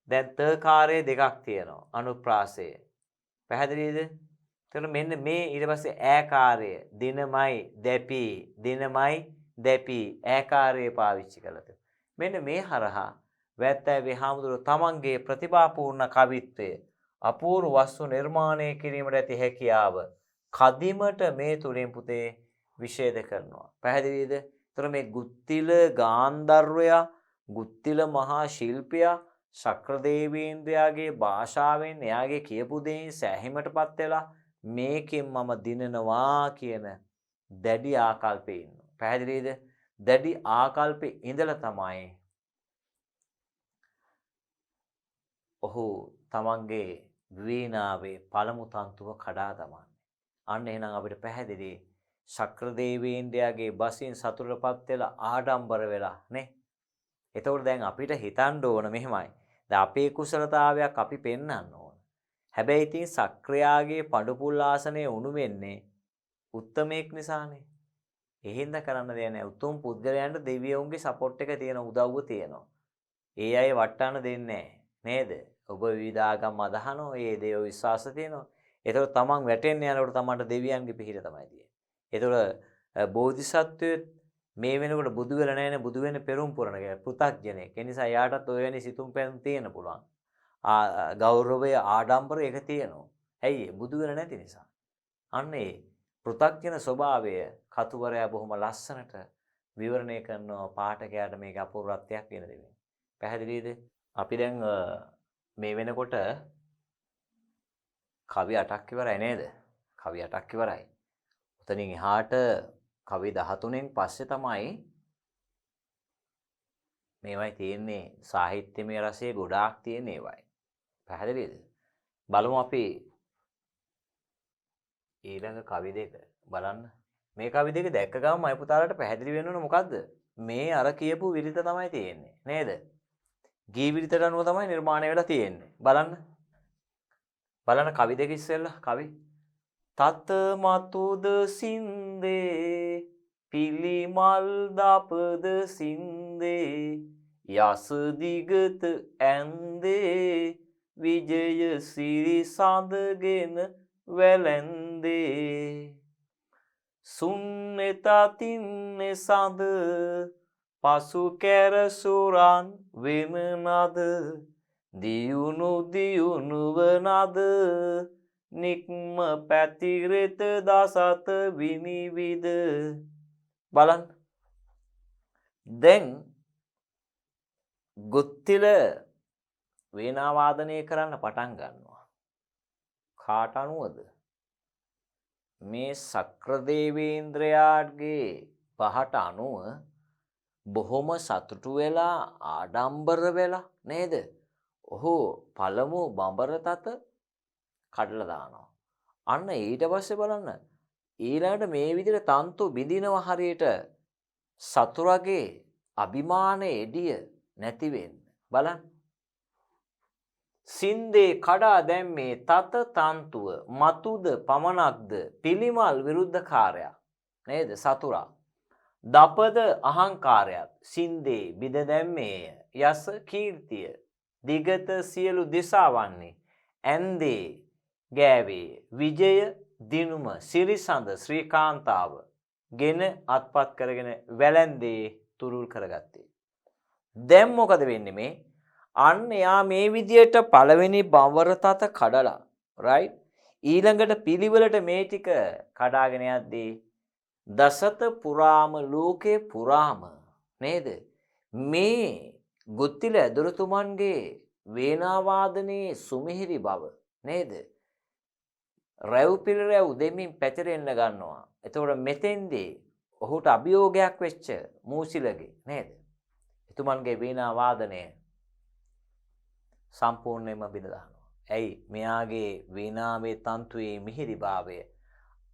Speaker 1: දැන් තකාරයේ දෙකක් තියෙනවා. අනුප්‍රාසය. පැහැදිලිද? එතකොට මෙන්න මේ ඊට පස්සේ ඈකාරය දිනමයි දැපි ඈකාරයේ පාවිච්චි කළා. මෙන්න මේ හරහා වැත්තෑවේ හාමුදුරුවෝ තමන්ගේ ප්‍රතිභාපූර්ණ කවිත්වය අපූර්ව වස්තු නිර්මාණය කිරීමට ඇති හැකියාව කදිමට මේ තුලින් පුතේ විශේෂ කරනවා. පැහැදිලිද? එතකොට මේ ගුත්තිල ගාන්ධර්වයා ගුත්තිල මහා ශිල්පියා ශක්‍ර දේවේන්ද්‍රයාගේ භාෂාවෙන් එයාගේ කියපු දෙයින් සෑහීමටපත් වෙලා මේකෙන් මම දිනනවා කියන දැඩි ආකල්පේ ඉන්නවා. පැහැදිලිද? දැඩි ආකල්පේ ඉඳලා තමයි ඔහු තමන්ගේ වීණාවේ පළමු තන්තුව කඩා දමන්නේ. අන්න එහෙනම් අපිට පැහැදිලි ශක්‍ර දේවේන්ද්‍රයාගේ බසින් සතුටටපත් වෙලා ආඩම්බර වෙලා නේ. එතකොට දැන් අපිට හිතන්න ඕන මෙහෙමයි. දැන් අපේ කුසලතාවයක් අපි පෙන්වන්න ඕන. හැබැයි ඉතින් සක්‍රයාගේ පඩුපුල් ආසනයේ උණු වෙන්නේ උත්තමයෙක් නිසානේ. එහෙන්ද කරන්න දෙයක් නැහැ. උතුම් පුද්ගලයන්ට දෙවියන්ගේ සපෝට් එක තියෙන උදව්ව තියෙනවා. ඒ අය වට්ටන්න දෙන්නේ නේද? ඔබ විවිධාගම් අදහනවා. ඒ දේව විශ්වාස තියෙනවා. ඒතකොට තමන් වැටෙන්නේ යනකොට තමන්ට දෙවියන්ගේ පිහිට තමයි තියෙන්නේ. ඒතකොට බෝධිසත්වයේ මේ වෙනකොට බුදු වෙලා නැහැනේ. බුදු වෙන්නේ පෙරම් පුරණ කියලා. පෘථග්ජනෙක්. ඒ නිසා යාටත් ඔය වෙනි සිතුම් පැන් තියෙන්න පුළුවන්. ගෞරවය ආඩම්බරය එක තියෙනවා. ඇයි බුදු වෙලා නැති නිසා. අන්න ඒ පෘථග්ජන ස්වභාවය කතුවරයා බොහොම ලස්සනට විවරණය කරනවා පාඨකයාට මේක අපූර්වත්වයක් වෙන දෙන්නේ. පැහැදිලිද? අපි දැන් මේ වෙනකොට කවි 8ක් ඉවරයි නේද? කවි 8ක් ඉවරයි. උතනින් එහාට කවි 13න් පස්සේ තමයි මේවයි තියෙන්නේ සාහිත්‍යමය රසයේ ගොඩාක් තියෙන ඒවයි. පැහැදිලිද? බලමු අපි ඊළඟ කවි දෙක බලන්න. මේ කවි දෙක දැක්ක ගමන් මයි පුතාලට පැහැදිලි වෙන්න ඕන මොකද්ද? මේ අර කියපු විරිත තමයි තියෙන්නේ නේද? ගී විරිතට අනුව තමයි නිර්මාණය වෙලා තියෙන්නේ. බලන්න කවි දෙක ඉස්සෙල්ලා කවි තත මතුද සින්දේ පිළිමල් දපද සින්දේ යස දිගත ඇන්දේ විජය සිරි සඳගෙන වැළැන්දේ සුන්නෙතතින්නේ සඳ පසු කැරසුරන් වෙනනද දියුණු දියුණුවනද නික්ම පැතිරෙත දසත විනිවිද බලන්න දැන් ගුත්තිල වේනා වාදනය කරන්න පටන් ගන්නවා කාට අනුවද මේ සක්‍රදේවේන්ද්‍රයාගේ පහට අනුව බොහොම සතුටු වෙලා ආඩම්බර වෙලා නේද ඔහු පළමු බඹර තත කඩලා දානවා අන්න ඊට පස්සේ බලන්න ඊළඟට මේ විදිහට තන්තු බිඳිනවා හරියට සතුරගේ අභිමානයේ එඩිය නැති වෙන්න බලන්න සින්දේ කඩා දැම්මේ තත තන්තුව මතුද පමණක්ද පිළිමල් විරුද්ධකාරයා නේද සතුරා දපද අහංකාරයත් සින්දේ බිඳ දැම්මේය යස කීර්තිය දිගත සියලු දිසාවන්නේ ඇන්දේ ගෑවේ විජය දිනුම සිරිසඳ ශ්‍රීකාන්තාව ගෙන අත්පත් කරගෙන වැළැන්දේ තුරුල් කරගත්තේ දැන් මොකද වෙන්නේ මේ අන්න යා මේ විදියට පළවෙනි බඹර තත කඩලා රයිට් ඊළඟට පිළිවෙලට මේ ටික කඩාගෙන යද්දී දසත පුරාම ලෝකේ පුරාම නේද මේ ගුත්තිල ඇදුරුතුමන්ගේ වේනා වාදනයේ සුමිහිරි බව නේද රැව් පිළිරැව් දෙමින් පැතිරෙන්න ගන්නවා එතකොට මෙතෙන්දී ඔහුට අභියෝගයක් වෙච්ච මූසිලගේ නේද එතුමන්ගේ වේනා වාදනය සම්පූර්ණයෙන්ම බිඳ දානවා ඇයි මෙයාගේ වේනාවේ තන්තුවේ මිහිරිභාවය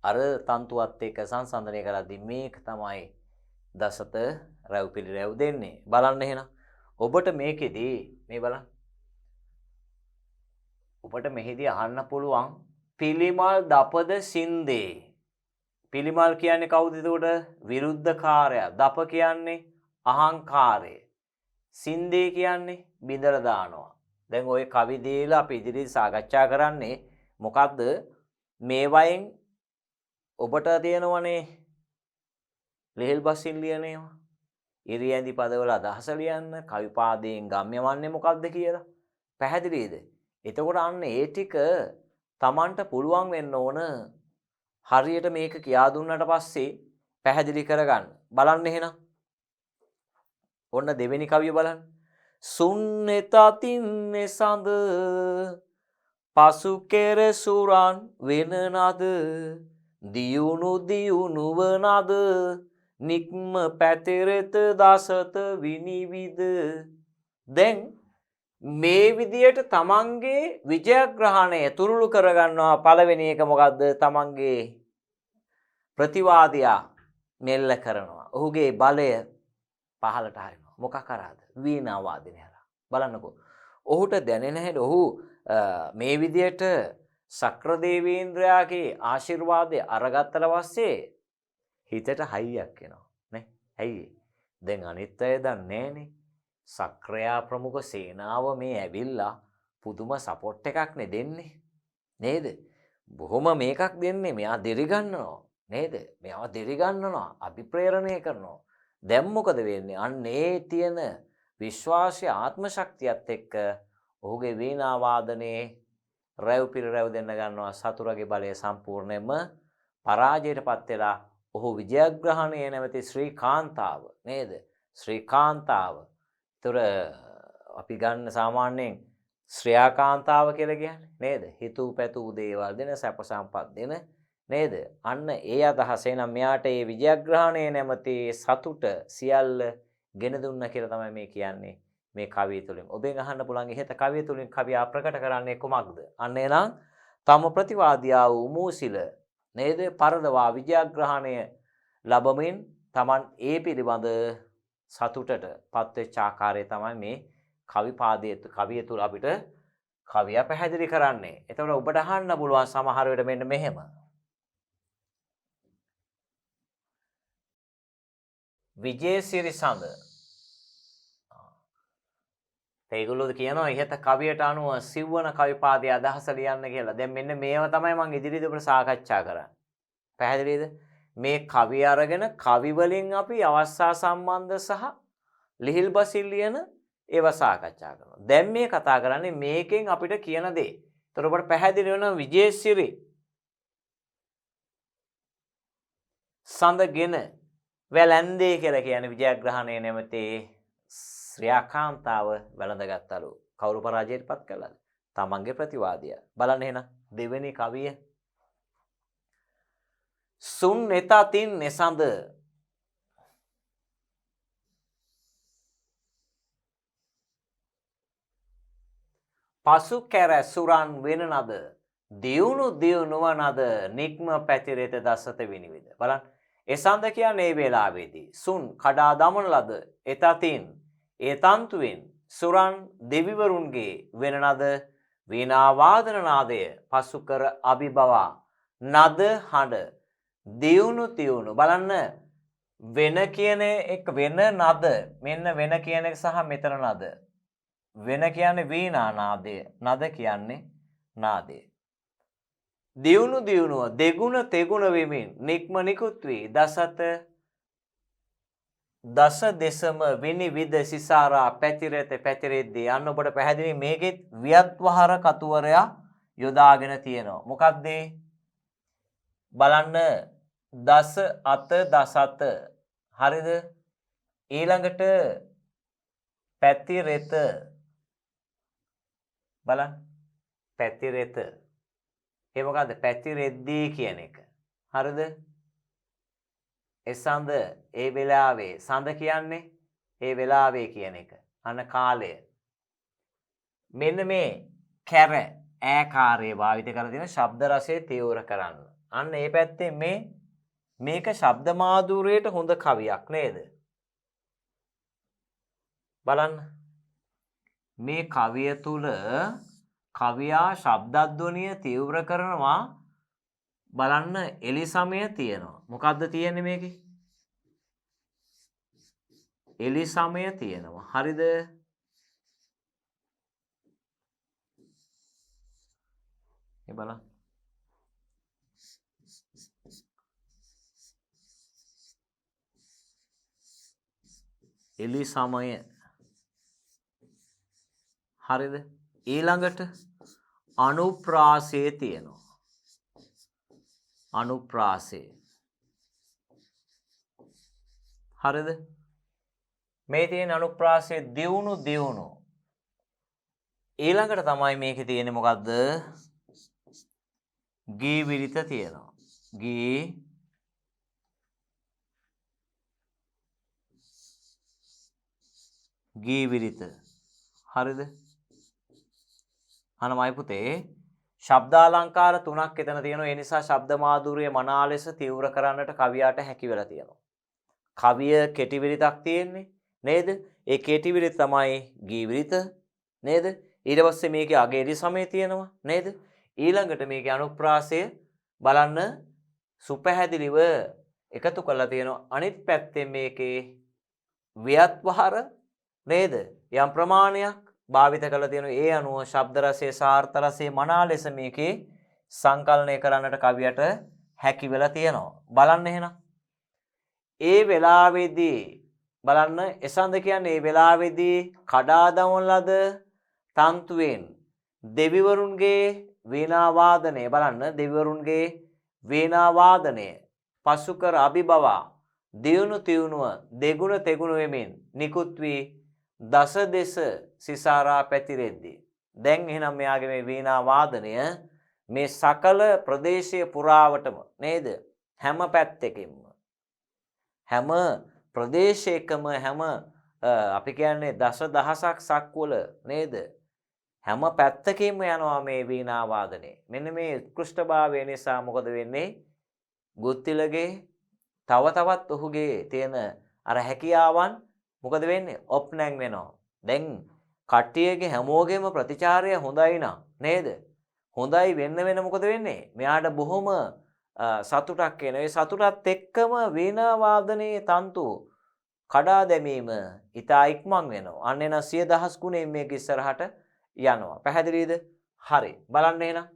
Speaker 1: අර තන්තුවත් එක්ක සංසන්දනය කරද්දී මේක තමයි දසත රැව් පිළිරැව් දෙන්නේ බලන්න එහෙනම් ඔබට මේකෙදී මේ බලන්න ඔබට මෙහිදී අහන්න පුළුවන් පිළිමල් දපද සින්දේ පිළිමල් කියන්නේ කවුද එතකොට විරුද්ධකාරයා දප කියන්නේ අහංකාරය සින්දේ කියන්නේ බිඳලා දානවා දැන් ওই කවි දීලා අපි ඉදිරියට සාකච්ඡා කරන්නේ මොකද්ද මේ වයින් ඔබට තියෙනවනේ ලෙහෙල් බසින් ලියන ඒවා ඉරියැඳි පදවල අදහස ලියන්න කවි පාදයෙන් ගම්‍යවන්නේ මොකද්ද කියලා පැහැදිලිද එතකොට අන්න ඒ ටික Tamanට පුළුවන් වෙන්න ඕන හරියට මේක කියා දුන්නට පස්සේ පැහැදිලි කරගන්න බලන්න එහෙනම් ඔන්න දෙවෙනි කවිය බලන්න සුන්නෙතතින්නේ සඳ පසු කෙර සුරන් වෙනනද දියුණු දියුණුවනද නික්ම පැතිරෙත දසත විනිවිද දැන් මේ විදියට තමන්ගේ විජයග්‍රහණය තුරුළු කරගන්නවා පළවෙනි එක මොකද්ද තමන්ගේ ප්‍රතිවාදියා මෙල්ල කරනවා ඔහුගේ බලය පහළට හරිනවා මොකක් කරාද වීණා වාදනය හරහා බලන්නකෝ ඔහුට දැනෙන හැට ඔහු මේ විදියට සක්‍රදේවේන්ද්‍රයාගේ ආශිර්වාදය අරගත්තට පස්සේ හිතට හයියක් එනවා නේ ඇයි දැන් අනිත් අය දන්නේ නැහනේ සක්‍රයා ප්‍රමුඛ සේනාව මේ ඇවිල්ලා පුදුම සපෝට් එකක් නේ දෙන්නේ නේද බොහොම මේකක් දෙන්නේ මෙයා දිරි ගන්නවා නේද මෙයාව දිරි ගන්නවා අභිප්‍රේරණය කරනවා දැන් මොකද වෙන්නේ අන්න ඒ තියෙන විශ්වාසය ආත්ම ශක්තියත් එක්ක ඔහුගේ වීණා වාදනයේ රැව් පිළිරැව් දෙන්න ගන්නවා සතුරගේ බලය සම්පූර්ණයෙන්ම පරාජයටපත් වෙලා ඔහු විජයග්‍රහණය නැමැති ශ්‍රී කාන්තාව නේද ශ්‍රී කාන්තාව ඒතර අපි ගන්න සාමාන්‍යයෙන් ශ්‍රේයා කාන්තාව කියලා කියන්නේ නේද හිතූ පැතූ දේවල් දෙන සැප සම්පත් දෙන නේද අන්න ඒ අදහස එනම් මෙයාට මේ විජයග්‍රහණය නැමැති සතුට සියල්ල ගෙන දුන්නා කියලා තමයි මේ කියන්නේ මේ කවිය තුලින් ඔබෙන් අහන්න පුළුවන් ඉහත කවිය තුලින් කවිය ප්‍රකට කරන්නේ කුමක්ද අන්න එනම් තම ප්‍රතිවාදියා වූ මූසිල නේද පරදවා විජයග්‍රහණය ලැබමින් Taman ඒ පිළිබඳ සතුටට පත්වෙච්ච ආකාරය තමයි මේ කවි පාදයේ කවිය තුල අපිට කවිය පැහැදිලි කරන්නේ. එතකොට ඔබට අහන්න පුළුවන් සමහර වෙලට මෙන්න මෙහෙම. විජේසිරි සඳ. ඒගොල්ලෝ කියනවා ඉහත කවියට අනුව සිව්වන කවිපාදයේ අදහස ලියන්න කියලා. දැන් මෙන්න මේව තමයි මම ඉදිරියේදී අපිට සාකච්ඡා කරන්නේ. පැහැදිලිද? මේ කවි අරගෙන කවි වලින් අපි අවස්ථා සම්බන්ධ සහ ලිහිල් බසින් ලියන ඒවා සාකච්ඡා කරනවා. දැන් මේ කතා කරන්නේ මේකෙන් අපිට කියන දේ. ඒතර ඔබට පැහැදිලි වෙනවා විජේසිරි සඳගෙන වැළැන්දේ කියලා කියන්නේ විජයග්‍රහණයේ නැමැති ශ්‍රියාකාන්තාව වැළඳගත්තලු. කවුරු පරාජයටපත් කළාද? තමන්ගේ ප්‍රතිවාදියා. බලන්න එහෙනම් දෙවෙනි කවිය. සුන් එතතින් එසඳ පසු කැර සුරන් වෙන නද දියුණු දියුණුවනද නික්ම පැතිරෙත දසත විනිවිද. බලන්න එසඳ කියන්නේ මේ වෙලාවේදී සුන් කඩා දමන ලද එතතින් ඒ තන්තුවෙන් සුරන් දෙවිවරුන්ගේ වෙන නද වීණා වාදන නාදය පසු කර අභිබවා නද හඬ දියුණු තියුණු. බලන්න වෙන කියන එක වෙන නද මෙන්න වෙන කියන එක සහ මෙතන නද වෙන කියන්නේ වීණා නාදය නද කියන්නේ නාදය. දියුණු දියුණුව දෙගුණ තෙගුණ වෙමින් නික්ම නිකුත් වී දසත දස දෙසම විනිවිද සිසාරා පැතිරෙත පැතිරෙද්දී අන්න ඔබට පැහැදිලි මේකෙත් වියත්වහර කතුවරයා යොදාගෙන තියෙනවා. මොකක්ද බලන්න දස අත දසත හරිද? ඊළඟට පැතිරෙත බලන්න පැතිරෙත ඒ මොකද්ද? පැතිරෙද්දී කියන එක. හරිද? එසඳ ඒ වෙලාවේ සඳ කියන්නේ ඒ වෙලාවේ කියන එක. අන්න කාලය. මෙන්න මේ කැර ඈකාරයේ භාවිත කරලා තියෙන ශබ්ද රසය තීව්‍ර කරන්න. අන්න ඒ පැත්තේ මේක ශබ්ද මාධුර්යයට හොඳ කවියක් නේද? බලන්න මේ කවිය තුල කවියා ශබ්දධ්වනිය තීව්‍ර කරනවා. බලන්න එලි සමය තියෙනවා. මොකද්ද තියෙන්නේ මේකේ? එලි සමය තියෙනවා. හරිද? ඒ බලන්න. එලි සමය. හරිද? ඊළඟට අනුප්‍රාසය තියෙනවා. අනුප්‍රාසය. හරිද? මේ තියෙන අනුප්‍රාසය දියුණු දියුණු. ඊළඟට තමයි මේකේ තියෙන්නේ මොකද්ද? ගී විරිත තියෙනවා. ගී විරිත. හරිද? අනමයි පුතේ ශබ්දාලංකාර තුනක් එතන තියෙනවා. ඒ නිසා ශබ්ද මාධුර්යය මනා ලෙස තීව්‍ර කරන්නට කවියාට හැකි වෙලා තියෙනවා. කවිය කෙටි විරිතක් තියෙන්නේ නේද? ඒ කෙටි විරිත තමයි ගී විරිත නේද? ඊට පස්සේ මේකේ අගේරි සමය තියෙනවා නේද? ඊළඟට මේකේ අනුප්‍රාසය බලන්න සුපැහැදිලිව එකතු කරලා තියෙනවා. අනිත් පැත්තෙන් මේකේ ව්‍යත්වහර නේද? යම් ප්‍රමාණයක් භාවිත කරලා තියෙනවා. ඒ අනුව ශබ්ද රසයේ සාර්ථ රසයේ මනා ලෙස මේකේ සංකලනය කරන්නට කවියට හැකි වෙලා තියෙනවා. බලන්න එහෙනම්. ඒ වෙලාවේදී බලන්න එසඳ කියන්නේ ඒ වෙලාවේදී කඩා දමන ලද තන්තුවෙන් දෙවිවරුන්ගේ වීණා වාදනය බලන්න දෙවිවරුන්ගේ වීණා වාදනය පසු කර අභිබවා දියුණු තියුණුව දෙගුණ තෙගුණ වෙමින් නිකුත් වී දස දෙස සිසාරා පැතිරෙද්දී දැන් එහෙනම් මෙයාගේ මේ වීණා වාදනය මේ සකල ප්‍රදේශයේ පුරාවටම නේද? හැම පැත්තකින්ම හැම ප්‍රදේශයකම හැම අපි කියන්නේ දස දහසක් සක්වල නේද? හැම පැත්තකින්ම යනවා මේ වීණා වාදනය. මෙන්න මේ උත්කෘෂ්ඨභාවය නිසා මොකද වෙන්නේ? ගුත්තිලගේ තව තවත් ඔහුගේ තියෙන අර හැකියාවන් මොකද වෙන්නේ? ඔප්නැන් වෙනවා. දැන් කට්ටියගේ හැමෝගෙම ප්‍රතිචාරය හොඳයි නේද? හොඳයි වෙන්න මොකද වෙන්නේ? මෙයාට බොහොම සතුටක් එන. ඒ සතුටත් එක්කම වීණා වාදනයේ තන්තු කඩා දැමීම ඊතා ඉක්මන් වෙනවා. අන්න එන 100,000 ගුණයෙන් මේක ඉස්සරහට යනවා. පැහැදිලිද? හරි. බලන්න එහෙනම්.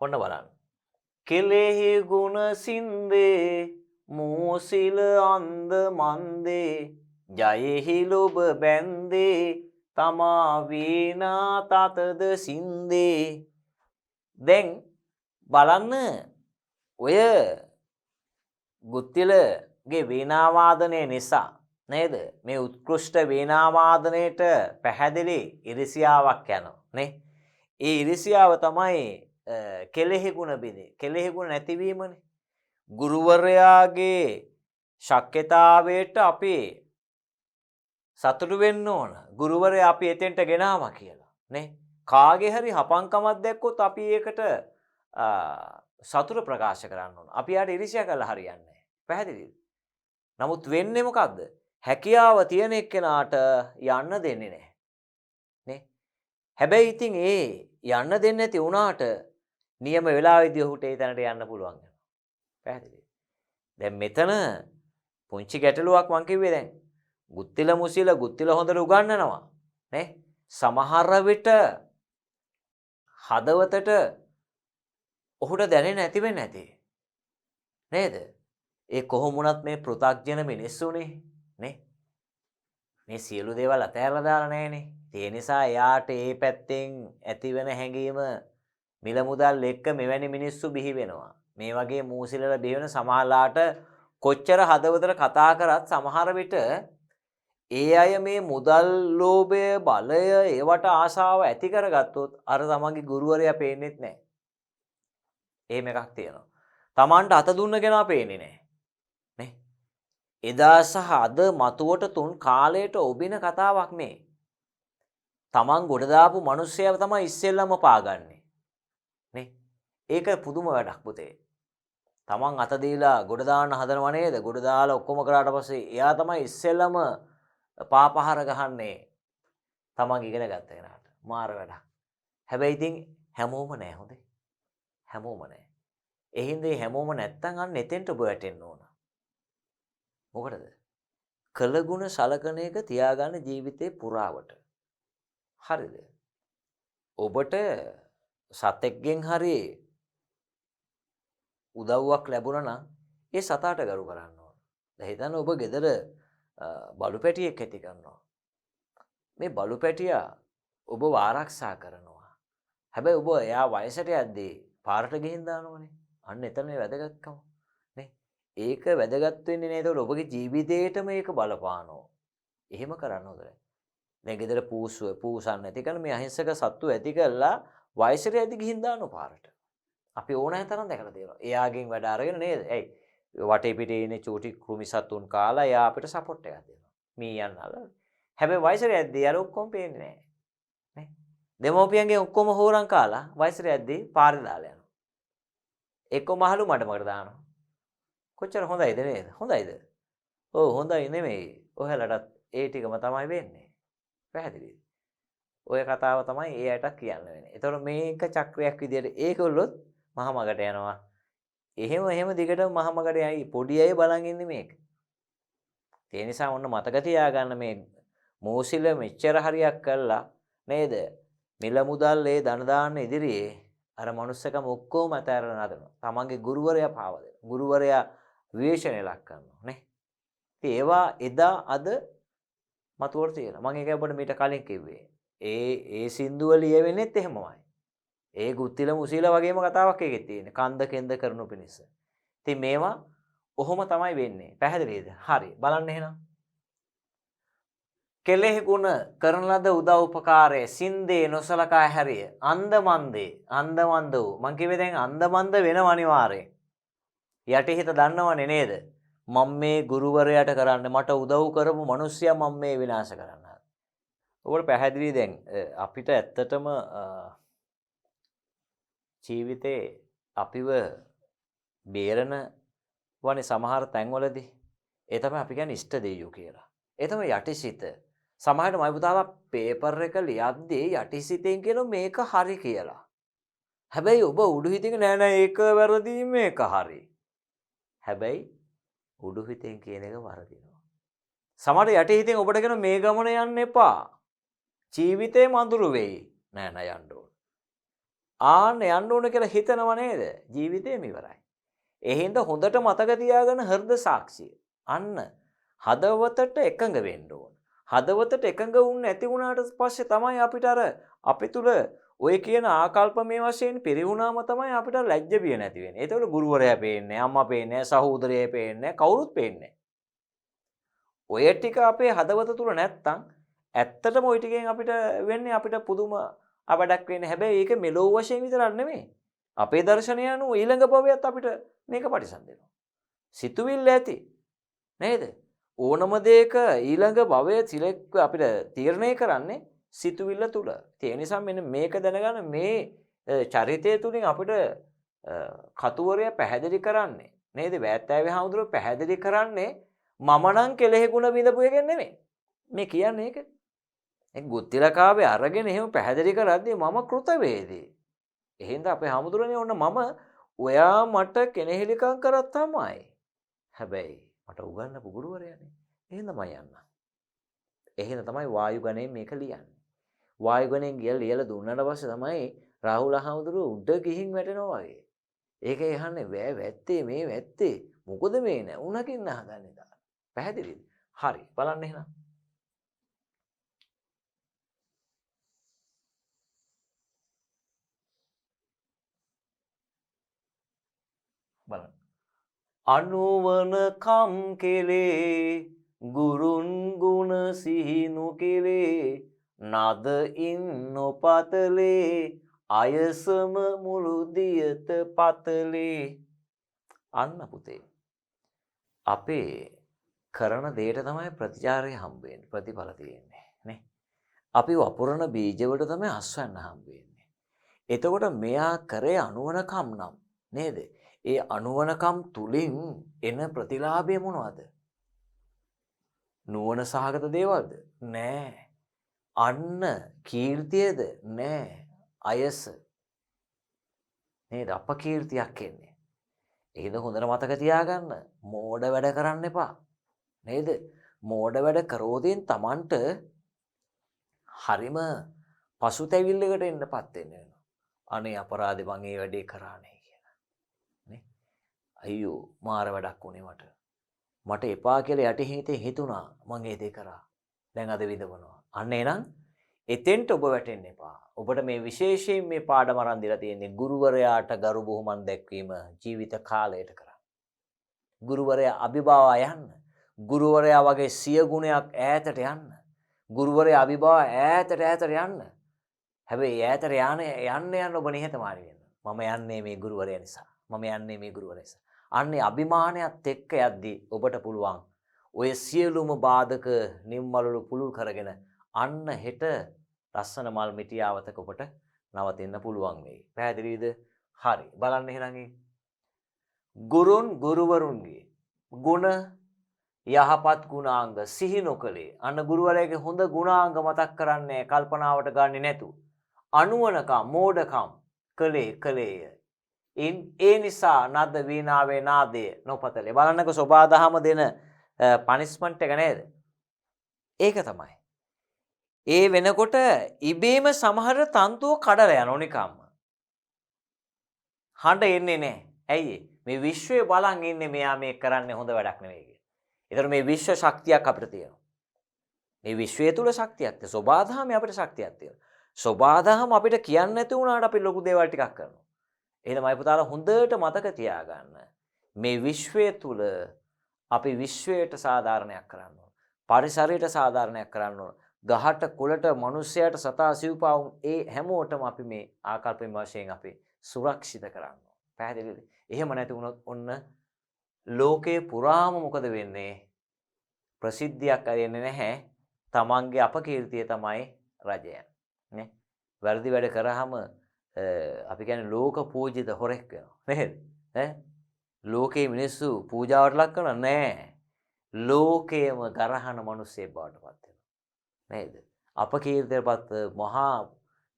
Speaker 1: ඔන්න බලන්න. කෙලෙහි ගුණ සින්දේ මෝසිල අන්ද මන්දේ ජයෙහි ලොබ බැන්දේ තමා වීනා තතද සින්දේ. දැන් බලන්න ඔය ගුත්තිලගේ වීණාවාදනය නිසා නේද මේ උත්කෘෂ්ඨ වීණාවාදනයේට පැහැදිලි ඉරිසියාවක් යනවා නේ. ඒ ඉරිසියාව තමයි කෙලෙහි ගුණ බිඳේ. කෙලෙහි ගුණ නැතිවීමනේ. ගුරුවරයාගේ ශක්්‍යතාවයට අපි සතුටු වෙන්න ඕන. ගුරුවරයා අපි එතෙන්ට ගෙනාවා කියලා නේ. කාගේ හරි හපංකමක් දැක්කොත් අපි ඒකට සතුට ප්‍රකාශ කරන්න ඕන. අපි යාට ඉරිසියා කරලා හරියන්නේ නැහැ. පැහැදිලිද? නමුත් වෙන්නේ මොකද්ද? හැකියාව තියෙන එක්කෙනාට යන්න දෙන්නේ නැහැ. නේ? හැබැයි ඉතින් ඒ යන්න දෙන්නේ නැති වුණාට නියම වෙලාවෙදී ඔහුට ඒ තැනට යන්න පුළුවන් වෙනවා. පැහැදිලිද? දැන් මෙතන පුංචි ගැටලුවක් මං කිව්වේ දැන්. ගුත්තිල මුසිල ගුත්තිල හොඳට උගන්වනවා. නේ? සමහර විට හදවතට ඔහුට දැනෙන්නේ නැති වෙන්නේ නැති. නේද? ඒ කොහොම වුණත් මේ පෘථග්ජන මිනිස්සුනේ නේ. මේ සියලු දේවල් අතහැරලා දාලා නැහනේ. ඒ නිසා එයාට ඒ පැත්තෙන් ඇතිවෙන හැඟීම මිල මුදල් එක්ක මෙවැනි මිනිස්සු බිහි වෙනවා. මේ වගේ මූසිලලා බිහි වෙන සමහරලාට කොච්චර හදවතට කතා කරත් සමහර විට ඒ අය මේ මුදල් ලෝභය බලය ඒවට ආශාව ඇති කරගත්තොත් අර තමන්ගේ ගුරුවරයා පේන්නේත් නැහැ. එහෙම එකක් තියෙනවා. තමන්ට අත දුන්න කෙනා පේන්නේ නැහැ. නේ? එදා සහ අද මතුවට තුන් කාලයට ඔබින කතාවක් මේ. තමන් ගොඩ දාපු මිනිස්සයව තමයි ඉස්සෙල්ලම පාගන්නේ. නේ? ඒක පුදුම වැඩක් පුතේ. තමන් අත දීලා ගොඩ දාන්න හදනව නේද? ගොඩ දාලා ඔක්කොම කරාට පස්සේ එයා තමයි ඉස්සෙල්ලම පාපහර ගහන්නේ. තමන් ඉගෙන ගත්ත කෙනාට. මාර වැඩක්. හැබැයි ඉතින් හැමෝම නෑ හොඳේ. හැමෝම නෑ. ඒ හින්දා හැමෝම නැත්තම් අන්න එතෙන්ට ඔබ වැටෙන්න ඕන. මොකටද? කළගුණ සලකන එක තියාගන්න ජීවිතේ පුරාවට. හරිද? ඔබට සතෙක්ගෙන් හරි උදව්වක් ලැබුණා නම් ඒ සතාට ගරු කරන්න ඕන. දැන් හිතන්න ඔබ ගෙදර බලු පැටියෙක් ඇති කරනවා. මේ බලු පැටියා ඔබව ආරක්ෂා කරනවා. හැබැයි ඔබ එයා වයසට යද්දී පාරට ගිහින් දානවනේ. අන්න එතන මේ වැදගත්කම. නේ? ඒක වැදගත් වෙන්නේ නේද? ඔබගේ ජීවිතේටම ඒක බලපානවා. එහෙම කරන්න හොඳ නැහැ. දැන් ගෙදර පූසන් නැති කරන මේ අහිංසක සත්තු ඇති කරලා වයසට යද්දී ගිහින් දානවා පාරට. අපි ඕනෑ තරම් දැකලා තියෙනවා. එයාගෙන් වැඩ අරගෙන නේද? ඇයි? වටේ පිටේ ඉන්නේ චූටි කෘමි සතුන් කාලා එයා අපිට සපෝට් එකක් දෙනවා. මීයන් අල්ලලා. හැබැයි වයසට යද්දී අර ඔක්කොම පේන්නේ නැහැ. නේ? දෙමෝපියන්ගෙන් ඔක්කොම හොරන් කාලා වයසට යද්දී පාරේ දාලා යනවා. එක්ක මහලු මඩමකට දානවා. කොච්චර හොඳයිද නේද? හොඳයිද? ඔව් හොඳයි නෙමෙයි. ඔයාලටත් ඒ ටිකම තමයි වෙන්නේ. පැහැදිලිද? ඔය කතාව තමයි ඒ අයට කියන්න වෙන්නේ. ඒතකොට මේක චක්‍රයක් විදියට ඒගොල්ලොත් මහමගට යනවා. එහෙම දිගටම මහමගට යයි පොඩි අය බලන් ඉන්නේ මේක. ඒ නිසා ඔන්න මතක තියාගන්න මේ මෝසිල මෙච්චර හරියක් කළා නේද? මිල මුදල් ඒ ධන දාන්න ඉදිරියේ අර මනුස්සකම ඔක්කොම අතහැරලා නදනවා. තමන්ගේ ගුරුවරයා පාව දෙනවා. ගුරුවරයා විවේචනය ලක් කරනවා නේ. ඉතින් ඒවා එදා අද මතුවට තියෙනවා. මම ඒක ඔබට මීට කලින් කිව්වේ. ඒ සින්දුව ලියවෙන්නේත් එහෙමමයි. ඒ ගුත්තිල මුසීල වගේම කතාවක් එකේ තියෙන්නේ. කන්ද කෙන්ද කරනු පිණිස. ඉතින් මේවා ඔහොම තමයි වෙන්නේ. පැහැදිලිද? හරි. බලන්න එහෙනම්. කෙලෙහි ගුණ කරන ලද උදව් උපකාරයේ සින්දේ නොසලකා හැරිය. අන්දමන්ද වූ. මං කිව්වේ දැන් අන්දමන්ද වෙනව අනිවාර්යෙන්. යටිහිත දන්නවනේ නේද? මම මේ ගුරුවරයාට කරන්න මට උදව් කරපු මිනිස්සයා මම මේ විනාශ කරන්න. ඔබට පැහැදිලි දැන් අපිට ඇත්තටම ජීවිතේ අපිව බේරන වනේ සමහර තැන්වලදී ඒ තමයි අපි කියන්නේ ඉෂ්ට දෙයියෝ කියලා. ඒ තමයි යටිසිත. සමහරවිට මයි පුතාලා පේපර් එක ලියද්දී යටිසිතෙන් කියන මේක හරි කියලා. හැබැයි ඔබ උඩු හිතින් නෑ ඒක වැරදි මේක හරි. හැබැයි උඩු හිතෙන් කියන එක වරදිනවා. සමහර යටි හිතෙන් ඔබට කියන මේ ගමන යන්න එපා. ජීවිතේ මඳුරු වෙයි. නෑ නෑ යන්න ඕන. ආන්න යන්න ඕන කියලා හිතනව නේද? ජීවිතේම ඉවරයි. එහෙනම් හොඳට මතක තියාගන්න හෘද සාක්ෂිය. අන්න හදවතට එකඟ වෙන්න ඕන. හදවතට එකඟ වුණ නැති වුණාට පස්සේ තමයි අපිට අර අපි තුල ඔය කියන ආකල්ප මේ වශයෙන් පිරිහුණාම තමයි අපිට ලැජ්ජ බිය නැති වෙන්නේ. ඒතකොට ගුරුවරයා පේන්නේ, අම්මා පේන්නේ, සහෝදරයා පේන්නේ, කවුරුත් පේන්නේ. ඔය ටික අපේ හදවත තුල නැත්තම් ඇත්තටම ওই ටිකෙන් අපිට වෙන්නේ අපිට පුදුම අවඩක් වෙන්නේ. හැබැයි ඒක මෙලෝ වශයෙන් විතරක් නෙමෙයි. අපේ දර්ශනය අනුව ඊළඟ භවයත් අපිට මේක පරිසම්දෙනවා. සිතුවිල්ල ඇති නේද? ඕනම දෙයක ඊළඟ භවය සිලෙක්ට් අපිට තීරණය කරන්නේ සිතුවිල්ල තුල. ඒ නිසා මෙන්න මේක දැනගන්න මේ චරිතය තුලින් අපිට කතුවරයා පැහැදිලි කරන්නේ නේද? වැත්තෑවේ හාමුදුරුවෝ පැහැදිලි කරන්නේ මම නම් කෙලෙහි ගුණ විඳපු එකෙන් නෙමෙයි. මේ කියන්නේ ඒක. ඒ ගුත්තිලකාවේ අරගෙන එහෙම පැහැදිලි කරද්දී මම කෘතවේදී. එහෙනම් අපේ හාමුදුරනේ ඔන්න මම ඔයා මට කෙනෙහිලිකම් කරා තමයි. හැබැයි මට උගන්වපු ගුරුවරයානේ. එහෙනම් මම යන්න. එහෙනම් තමයි වායු ගණේ මේක ලියන්නේ. වායු ගණෙන් ලියලා දුන්නාට පස්සේ තමයි රාහුල හාමුදුරුවෝ උඩ ගිහින් වැටෙනවා වගේ. ඒක යහන්නේ වැත්තේ මේ වැත්තේ මොකද මේ නැුණකින් හදන්නේ දාලා. පැහැදිලිද? හරි. බලන්න එහෙනම්. බලන්න. අනුවන කම් කෙලේ ගුරුන් ගුණ සිහිනු කෙලේ නද ඉන් නොපතලේ අයසම මුළු දියත පතලේ. අන්න පුතේ අපේ කරන දෙයට තමයි ප්‍රතිචාරය හම්බ වෙන්නේ, ප්‍රතිඵල තියෙන්නේ නේ. අපි වපුරන බීජවලට තමයි අස්වැන්න හම්බ වෙන්නේ. එතකොට මෙයා කරේ අනුවනකම් නම් නේද? ඒ අනුවනකම් තුලින් එන ප්‍රතිලාභය මොනවද? නුවණ සහගත දේවල්ද? නෑ. අන්න කීර්තියද? නෑ. අයස නේද? අපකීර්තියක් එන්නේ. ඒක හොඳට මතක තියාගන්න. මෝඩ වැඩ කරන්න එපා. නේද? මෝඩ වැඩ කරෝදෙන් Tamanට හරිම පසුතැවිල්ලකට එන්නපත් වෙනවා. අනේ අපරාධේ මං ඒ වැඩේ කරානේ කියලා. නේ? අයියෝ මාර වැඩක් උනේ මට. මට එපා කියලා යටි හිතේ හිතුණා. මං ඒ දේ කරා. දැන් අද විඳවනවා. අන්න එනං එතෙන්ට ඔබ වැටෙන්න එපා. ඔබට මේ විශේෂයෙන් මේ පාඩම අරන් දීලා තියෙන්නේ ගුරුවරයාට ගරු බුහුමන් දැක්වීම ජීවිත කාලයට කරන්න. ගුරුවරයා අභිභාව යන්න. ගුරුවරයා වගේ සිය ගුණයක් ඈතට යන්න. ගුරුවරයා අභිභාව ඈතට යන්න. හැබැයි ඈතට යන්න ඔබ නිහතමානී වෙන්න. මම යන්නේ මේ ගුරුවරයා නිසා. මම යන්නේ මේ ගුරුවරයා නිසා. අන්නේ අභිමානයත් එක්ක යද්දී ඔබට පුළුවන් ඔය සියලුම බාධක නිම්මලු පුළුල් කරගෙන අන්න හෙට ලස්සන මල් මිටියාවතක ඔබට නවතින්න පුළුවන් වෙයි. පැහැදිලිද? හරි. බලන්න එහෙනම් ගුරුන් ගුරුවරුන්ගේ ගුණ යහපත් ගුණාංග සිහි නොකලේ. අන්න ගුරුවරයාගේ හොඳ ගුණාංග මතක් කරන්නේ කල්පනාවට ගන්නේ නැතු. අනුවනකම් මෝඩකම් කලේය. ඒ නිසා නද වීණාවේ නාදය නොපතලේ. බලන්නකො සෝබාදහම දෙන පනිෂ්මන්ට් එක නේද? ඒක තමයි. ඒ වෙනකොට ඉබේම සමහර තන්තුව කඩලා යනවා නිකම්ම. හඬ එන්නේ නැහැ. ඇයි මේ විශ්වය බලන් ඉන්නේ මෙයා මේ කරන්නේ හොඳ වැඩක් නෙවෙයි කියලා. ඒතර මේ විශ්ව ශක්තියක් අපිට තියෙනවා. මේ විශ්වය තුල ශක්තියක් තියෙනවා. සෝබාදහමේ අපිට ශක්තියක් තියෙනවා. සෝබාදහම අපිට කියන්නේ නැති වුණාට අපි ලොකු දේවල් ටිකක් කරනවා. එහෙනම් පුතාලා හොඳට මතක තියාගන්න. මේ විශ්වය තුල අපි විශ්වයට සාධාරණයක් කරන්න ඕන. පරිසරයට සාධාරණයක් කරන්න ඕන. ගහට කොළට මිනිසයාට සතා සිව්පාවුන් ඒ හැමෝටම අපි මේ ආකල්පයෙන් වශයෙන් අපි සුරක්ෂිත කරන්න ඕන. පැහැදිලිද? එහෙම නැති වුණොත් ඔන්න ලෝකේ පුරාම මොකද වෙන්නේ? ප්‍රසිද්ධියක් ඇරෙන්නේ නැහැ. තමන්ගේ අපකීර්තිය තමයි රජය. නේ? වැරදි වැඩ කරාම අපි කියන්නේ ලෝක පූජිත හොරෙක් වෙනවා. නේද? ලෝකේ මිනිස්සු පූජාවට ලක් කරනවා නෑ. ලෝකයේම ගරහන මිනිස්සෙක් බවට පත් වෙනවා. නේද? අපකීර්තියටපත් මහා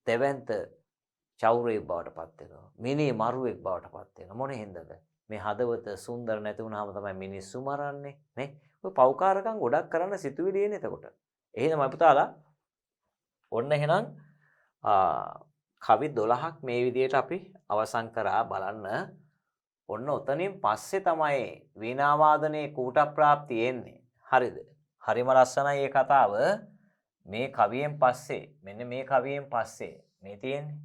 Speaker 1: දෙවන්ත චෞරයෙක් බවට පත් වෙනවා. මිනි මරුවෙක් බවට පත් වෙනවා. මොන හින්දාද? මේ හදවත සුන්දර නැති වුනහම තමයි මිනිස්සු මරන්නේ නේ. ඔය පව්කාරකම් ගොඩක් කරන්න සිතුවිලි එන්නේ එතකොට. එහෙනම් මම පුතාලා ඔන්න එහෙනම් කවි 12ක් මේ විදිහට අපි අවසන් කරා බලන්න. ඔන්න ඔතනින් පස්සේ තමයි වීණා වාදනයේ කූට ප්‍රාප්තිය එන්නේ. හරිද? හරිම ලස්සනයි මේ කතාව. මේ කවියෙන් පස්සේ මෙන්න මේ කවියෙන් පස්සේ මේ තියෙන්නේ.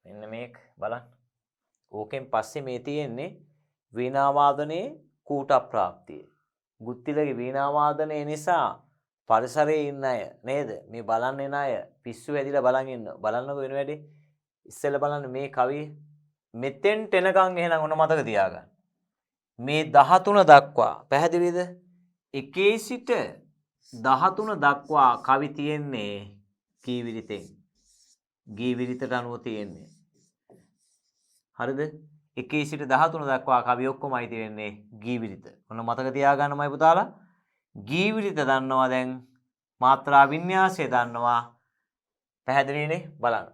Speaker 1: මෙන්න මේක බලන්න. ඕකෙන් පස්සේ මේ තියෙන්නේ වීණා වාදනයේ කූට ප්‍රාප්තිය. ගුත්තිලගේ වීණා වාදනය නිසා පරිසරයේ ඉන්න අය නේද? මේ බලන්න එන අය පිස්සු වැදිලා බලන් ඉන්නවා. බලන්නකො වෙන වැඩි. ඉස්සෙල්ලා බලන්න මේ කවිය මෙතෙන්ට එනකන් එහෙනම් ඔන්න මතක තියාගන්න. මේ 13 දක්වා පැහැදිලිද? 1 සිට 13 දක්වා කවි තියෙන්නේ කීවිරිතෙන්. ගීවිරිතට අනුව තියෙන්නේ. හරිද? 1 සිට 13 දක්වා කවි ඔක්කොමයි තියෙන්නේ ගීවිරිත. ඔන්න මතක තියාගන්නමයි පුතාලා. ගීවිරිත දන්නවා දැන් මාත්‍රා වින්‍යාසය දන්නවා. පැහැදිලිනේ? බලන්න.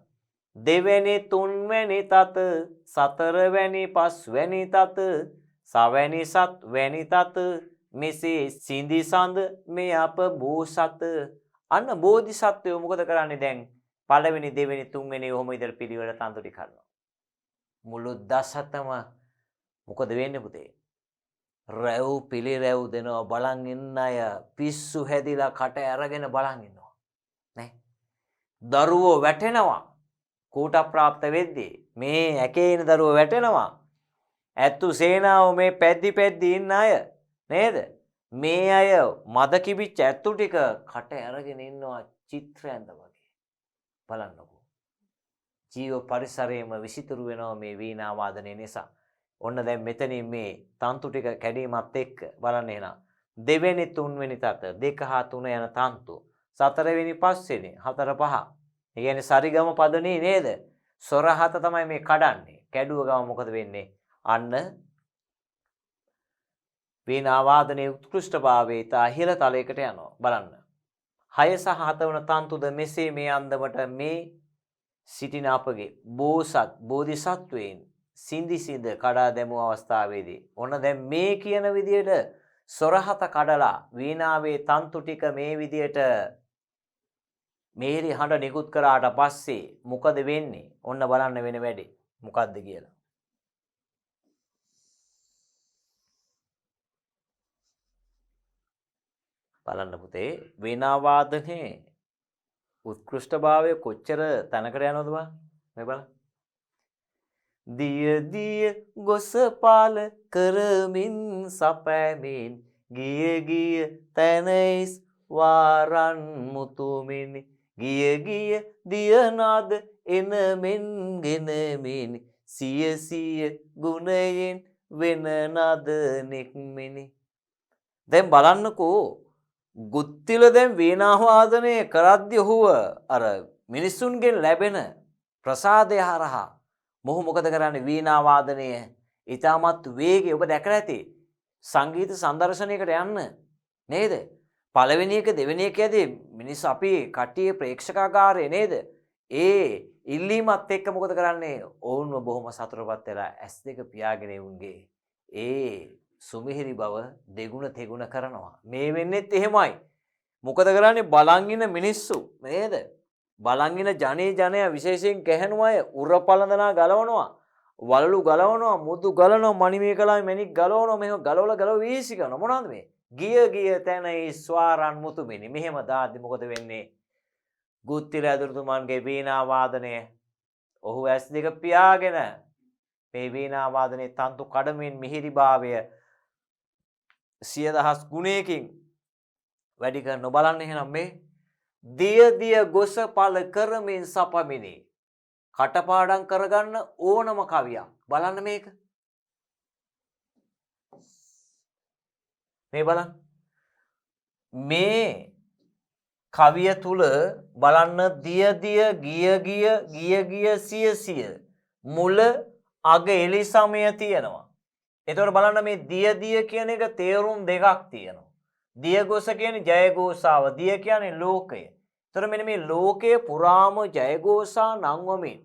Speaker 1: දෙවැනි තුන්වැනි තත සතරවැනි පස්වැනි තත සවැනි සත්වැනි තත මෙසේ සිඳි සඳ මේ අප බෝසත. අන්න බෝධිසත්වයෝ මොකද කරන්නේ දැන්? පළවෙනි දෙවෙනි තුන්වෙනි ඔහොම ඉදලා පිළිවෙල තන්තු ටික කරනවා. මුළු දසතම මොකද වෙන්නේ පුතේ? රැව් පිළිරැව් දෙනවා බලන් ඉන්න අය පිස්සු හැදිලා කට අරගෙන බලන් ඉන්නවා නේ. දරුවෝ වැටෙනවා කූට ප්‍රාප්ත වෙද්දී මේ ඇකේ ඉන්න දරුවෝ වැටෙනවා. ඇත්තු සේනාව මේ පැද්දි ඉන්න අය නේද? මේ අය මද කිවිච්ච ඇත්තු ටික කට අරගෙන ඉන්නවා චිත්‍ර ඇඳ වගේ. බලන්නකෝ. ජීව පරිසරයේම විසිතුරු වෙනවා මේ වීණා වාදනය නිසා. ඔන්න දැන් මෙතනින් මේ තන්තු ටික කැඩීමත් එක්ක බලන්න එහෙනම් දෙවෙනි තුන්වෙනි තත 2 හා 3 යන තන්තු හතරවෙනි පස්වෙනි 4 5. ඒ කියන්නේ සරිගම පදනේ නේද? ස්වර හත තමයි මේ කඩන්නේ. කැඩුව ගම මොකද වෙන්නේ? අන්න වීණා වාදනයේ උත්කෘෂ්ඨභාවයේ තා ඉහළ තලයකට යනවා. බලන්න. 6 සහ 7 වන තන්තුද මෙසේ මේ අන්දමට මේ සිටින අපගේ බෝසත් බෝධිසත්වයන් සිඳි සිඳ කඩා දැමූ අවස්ථාවේදී ඔන්න දැන් මේ කියන විදියට සොරහත කඩලා වීණාවේ තන්තු ටික මේ විදියට මේරි හඬ නිකුත් කරාට පස්සේ මොකද වෙන්නේ? ඔන්න බලන්න වෙන වැඩේ මොකද්ද කියලා. බලන්න පුතේ වීණා වාදනයේ උත්කෘෂ්ඨභාවය කොච්චර තැනකට යනවද බා? මේ බලන්න. දිය දිය ගොස පාල කරමින් සපෑමින් ගිය ගිය තැනයිස් වාරන් මුතුමිනි ගිය ගිය දියනාද එනමෙන් ගෙනමින් සිය සිය ගුණයෙන් වෙන නද නික්මිනි. දැන් බලන්නකෝ ගුත්තිල දැන් වීණා වාදනය කරද්දී ඔහුව අර මිනිසුන්ගෙන් ලැබෙන ප්‍රසාදය හරහා මොහු මොකද කරන්නේ? වීණා වාදනය ඊටමත් වේගය ඔබ දැකලා ඇති. සංගීත සංදර්ශනයකට යන්න නේද? පළවෙනි එක දෙවෙනි එක යදී මිනිස්සු අපි කට්ටිය ප්‍රේක්ෂකාගාරයේ නේද? ඒ ඉල්ලීමත් එක්ක මොකද කරන්නේ? ඔවුන්ව බොහොම සතුටුපත් වෙලා S2 පියාගෙන උන්ගේ ඒ සුමිහිරි බව දෙගුණ තෙගුණ කරනවා. මේ වෙන්නේත් එහෙමයි. මොකද කරන්නේ? බලන් ඉන්න මිනිස්සු නේද? බලන් ඉන්න ජනයා විශේෂයෙන් කැහැණු අය උරපලඳනා ගලවනවා. වලලු ගලවනවා, මුදු ගලනවා, මණිමේකලාවේ මැණික් ගලවනවා. මේව ගලව වීසි කරනවා. මොනවද මේ? ගිය ගිය තැනයි ස්වාරන් මුතුමිනි. මෙහෙම දාද්දි මොකද වෙන්නේ? ගුත්තිල ඇදුරුතුමන්ගේ වීණා වාදනය ඔහු S2 පියාගෙන මේ වීණා වාදනයේ තන්තු කඩමින් මිහිරිභාවය 100,000 ගුණයකින් වැඩි කරන බලන්න එහෙනම් මේ දිය දිය ගොස පළ කරමින් සපමිනි කටපාඩම් කරගන්න ඕනම කවියක්. බලන්න මේක. මේ බලන්න. මේ කවිය තුල බලන්න දිය දිය ගිය ගිය සිය සිය මුල අග එලි සමය තියෙනවා. එතකොට බලන්න මේ දිය කියන එක තේරුම් දෙකක් තියෙනවා. දියගොස කියන්නේ ජයഘോഷාව. දිය කියන්නේ ලෝකය. එතකොට මෙන්න මේ ලෝකයේ පුරාම ජයഘോഷා නංවමින්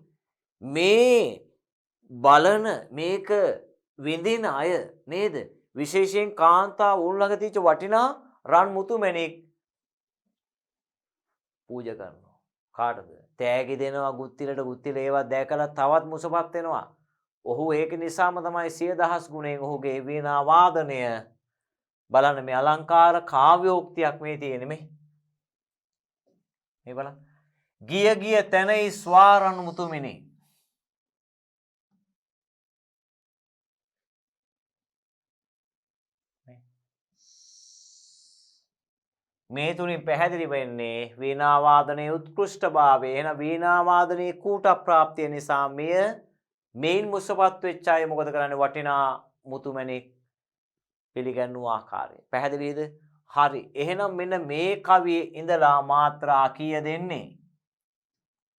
Speaker 1: මේ බලන මේක විඳින අය නේද? විශේෂයෙන් කාන්තා උල්ලඟ තියච්ච වටිනා රන් මුතු මැණික් පූජා කරනවා. කාටද? තෑගි දෙනවා ගුත්තිලට. ගුත්තිල ඒවා දැකලා තවත් මුසපත් වෙනවා. ඔහු ඒක නිසාම තමයි 100,000 ගුණයෙන් ඔහුගේ වීණා වාදනය බලන්න මේ අලංකාර කාව්‍යෝක්තියක් මේ තියෙන්නේ මේ බලන්න. ගිය ගිය තැනයි ස්වාරන් මුතුමිනි. මේ තුලින් පැහැදිලි වෙන්නේ වීණා වාදනයේ උත්කෘෂ්ඨභාවය. එහෙනම් වීණා වාදනයේ කූට ප්‍රාප්තිය නිසා මේන් මුසපත් වෙච්ච අය මොකද කරන්නේ? වටිනා මුතුමැණික් පිළිගන්නු ආකාරය. පැහැදිලිද? හරි. එහෙනම් මෙන්න මේ කවියේ ඉඳලා මාත්‍රා කීය දෙන්නේ?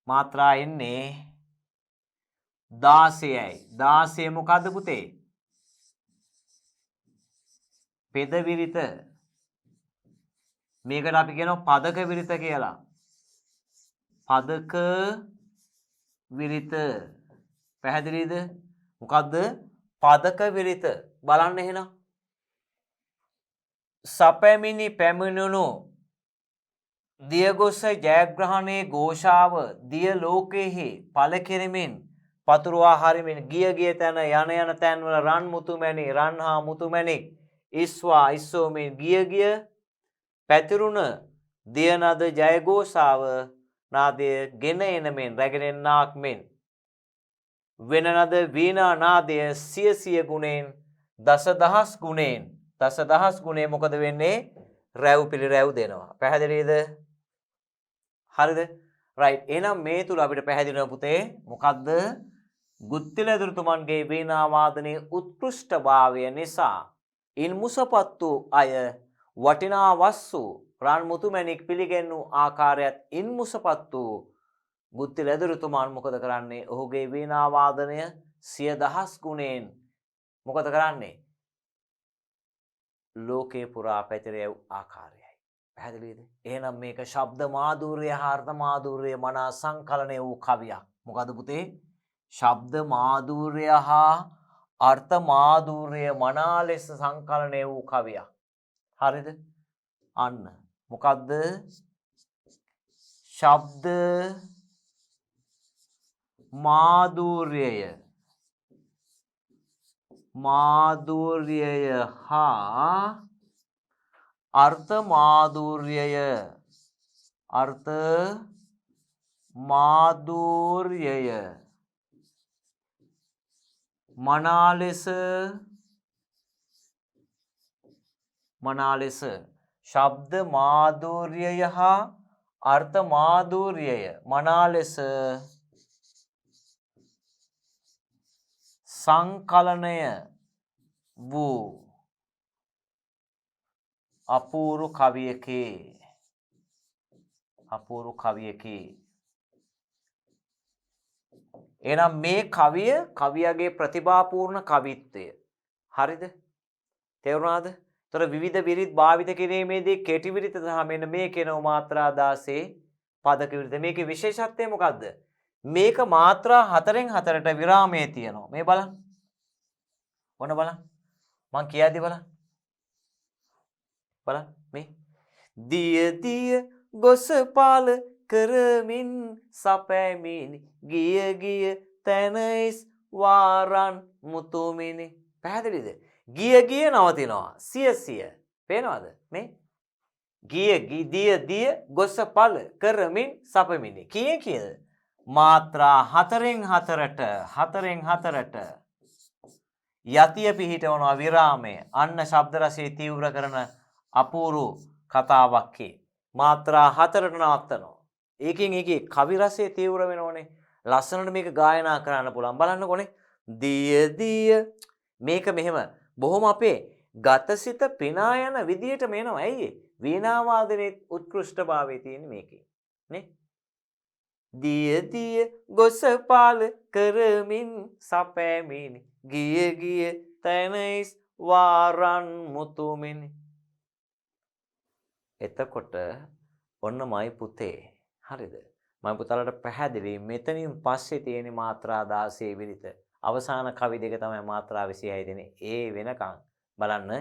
Speaker 1: මාත්‍රා එන්නේ 16යි. 16 මොකද්ද පුතේ? පෙදවිරිත. මේකට අපි කියනවා පදක විරිත කියලා. පදක විරිත. පැහැදිලිද? මොකද්ද? පදක විරිත. බලන්න එහෙනම්. සපැමිනි පැමිණුණු දියගොස්ස ජයග්‍රහණයේ ഘോഷාව දිය ලෝකෙහි පළ කෙරෙමින් පතුරවා හරිමින් ගිය ගිය තැන යන තැන්වල රන් මුතුමැණි රන් හා මුතුමැණික් ඉස්වා ඉස්සෝමින් ගිය ගිය පැතිරුණ දියනද ජයഘോഷාව නාදය ගෙන එනමින් රැගෙන එන්නාක් මෙන් වෙනනද වීණා නාදය සිය ගුණෙන් දසදහස් ගුණෙන් දසදහස් ගුණේ මොකද වෙන්නේ? රැව් පිළිරැව් දෙනවා. පැහැදිලිද? හරිද? රයිට්. එහෙනම් මේ තුල අපිට පැහැදිලි වෙන පුතේ මොකද්ද? ගුත්තිල දුරුතුමන්ගේ වීණා වාදනයේ උත්කෘෂ්ඨභාවය නිසා ඉන් මුසපත් වූ අය වටිනා වස්සු රන් මුතුමැණික් පිළිගන්නු ආකාරයත් ඉන් මුසපත් වූ ගුත්තිල දුරුතුමන් මොකද කරන්නේ? ඔහුගේ වීණා වාදනය 100,000 ගුණයෙන් මොකද කරන්නේ? ලෝකේ පුරා පැතිරෙව් ආකාරයයි. පැහැදිලිද? එහෙනම් මේක ශබ්ද මාධුර්ය හාර්ථ මාධුර්ය මනා සංකලනය වූ කවියක්. මොකද පුතේ? ශබ්ද මාධුර්ය හා අර්ථ මාධුර්ය මනා ලෙස සංකලනය වූ කවියක්. හරිද? අන්න මොකද්ද? ශබ්ද මාධුර්යය හා අර්ථ මාධුර්යය මනා ලෙස ශබ්ද මාධුර්යය හා අර්ථ මාධුර්යය මනා ලෙස සංකලනය වූ අපූර්ව කවියකි. එහෙනම් මේ කවියගේ ප්‍රතිභාපූර්ණ කවිත්වය. හරිද? තේරුණාද? තොර විවිධ විරිත් භාවිත කිරීමේදී කෙටි විරිත සහ මෙන්න මේ කෙනෝ මාත්‍රා 16 පදක විරිත. මේකේ විශේෂත්වය මොකද්ද? මේක මාත්‍රා 4න් 4ට විරාමයේ තියෙනවා. මේ බලන්න. ඔන්න බලන්න. මං කියද්දි බලන්න. බලන්න මේ දිය ගොස පාල කරමින් සපැමිනි ගිය තැනයිස් වාරන් මුතුමිනි. පැහැදිලිද? ගිය නවතිනවා. සිය පේනවද? මේ දිය ගොස පාල කරමින් සපැමිනි. කීයද? මාත්‍රා 4න් 4ට යතිය පිහිටවනවා විරාමය. අන්න ශබ්ද රසයේ තීව්‍ර කරන අපූර්ව කතාවක් කි. මාත්‍රා 4ට නවත්තනවා. ඒකේ කවි රසයේ තීව්‍ර වෙනවනේ. ලස්සනට මේක ගායනා කරන්න පුළුවන්. බලන්නකොනේ. දිය මේක මෙහෙම බොහොම අපේ ගතසිත පිනා යන විදියට මේනවා. ඇයි ඒ? වීණා වාදනයේ උත්කෘෂ්ඨභාවය තියෙන මේකේ. නේ? දිය ගොස පාල කරමින් සපැමිනි ගිය තැනයිස් වාරන් මුතුමිනි. එතකොට ඔන්නමයි පුතේ. හරිද? මම පුතාලට පැහැදිලි මෙතනින් පස්සේ තියෙන මාත්‍රා 16 විරිත. අවසාන කවි දෙක තමයි මාත්‍රා 26 දෙනේ. ඒ වෙනකන් බලන්න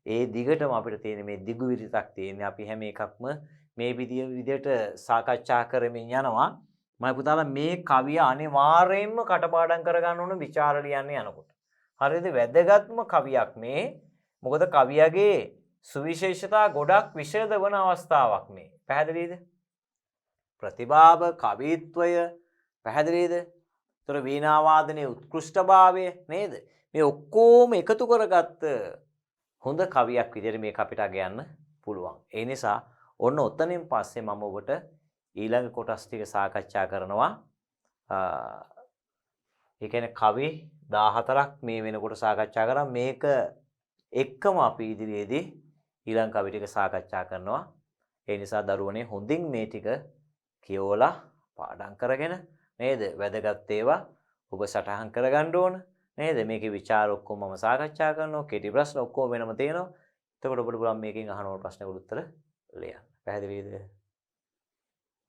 Speaker 1: ඒ දිගටම අපිට තියෙන මේ දිගු විරිතක් තියෙන්නේ. අපි හැම එකක්ම මේ විදියට සාකච්ඡා කරමින් යනවා. මම පුතාලා මේ කවිය අනිවාර්යයෙන්ම කටපාඩම් කරගන්න ඕන විචාර ලියන්න යනකොට. හරිද? වැදගත්ම කවියක් මේ. මොකද කවියගේ සුවිශේෂතා ගොඩක් විශේෂ වන අවස්ථාවක් මේ. පැහැදිලිද? ප්‍රතිභාව, කවිත්වය පැහැදිලිද? ඒතර වීණා වාදනයේ උත්කෘෂ්ඨභාවය නේද? මේ ඔක්කොම එකතු කරගත්ත හොඳ කවියක් විදිහට මේක අපිට අගයන්න පුළුවන්. ඒ නිසා ඔන්න ඔතනින් පස්සේ මම ඔබට ඊළඟ කොටස් ටික සාකච්ඡා කරනවා. ඒ කියන්නේ කවි 14ක් මේ වෙනකොට සාකච්ඡා කරා. මේක එක්කම අපි ඉදිරියේදී ඊළඟ කවි ටික සාකච්ඡා කරනවා. ඒ නිසා දරුවනේ හොඳින් මේ ටික කියවලා පාඩම් කරගෙන නේද? වැදගත් ඒවා ඔබ සටහන් කරගන්න ඕන නේද? මේකේ ਵਿਚාර ඔක්කොම මම සාකච්ඡා කරනවා. කෙටි ප්‍රශ්න ඔක්කොම වෙනම තියෙනවා. එතකොට ඔබට පුළුවන් මේකෙන් අහන ඕන ප්‍රශ්නවලට උත්තර ලියන්න. පැහැදිලිද?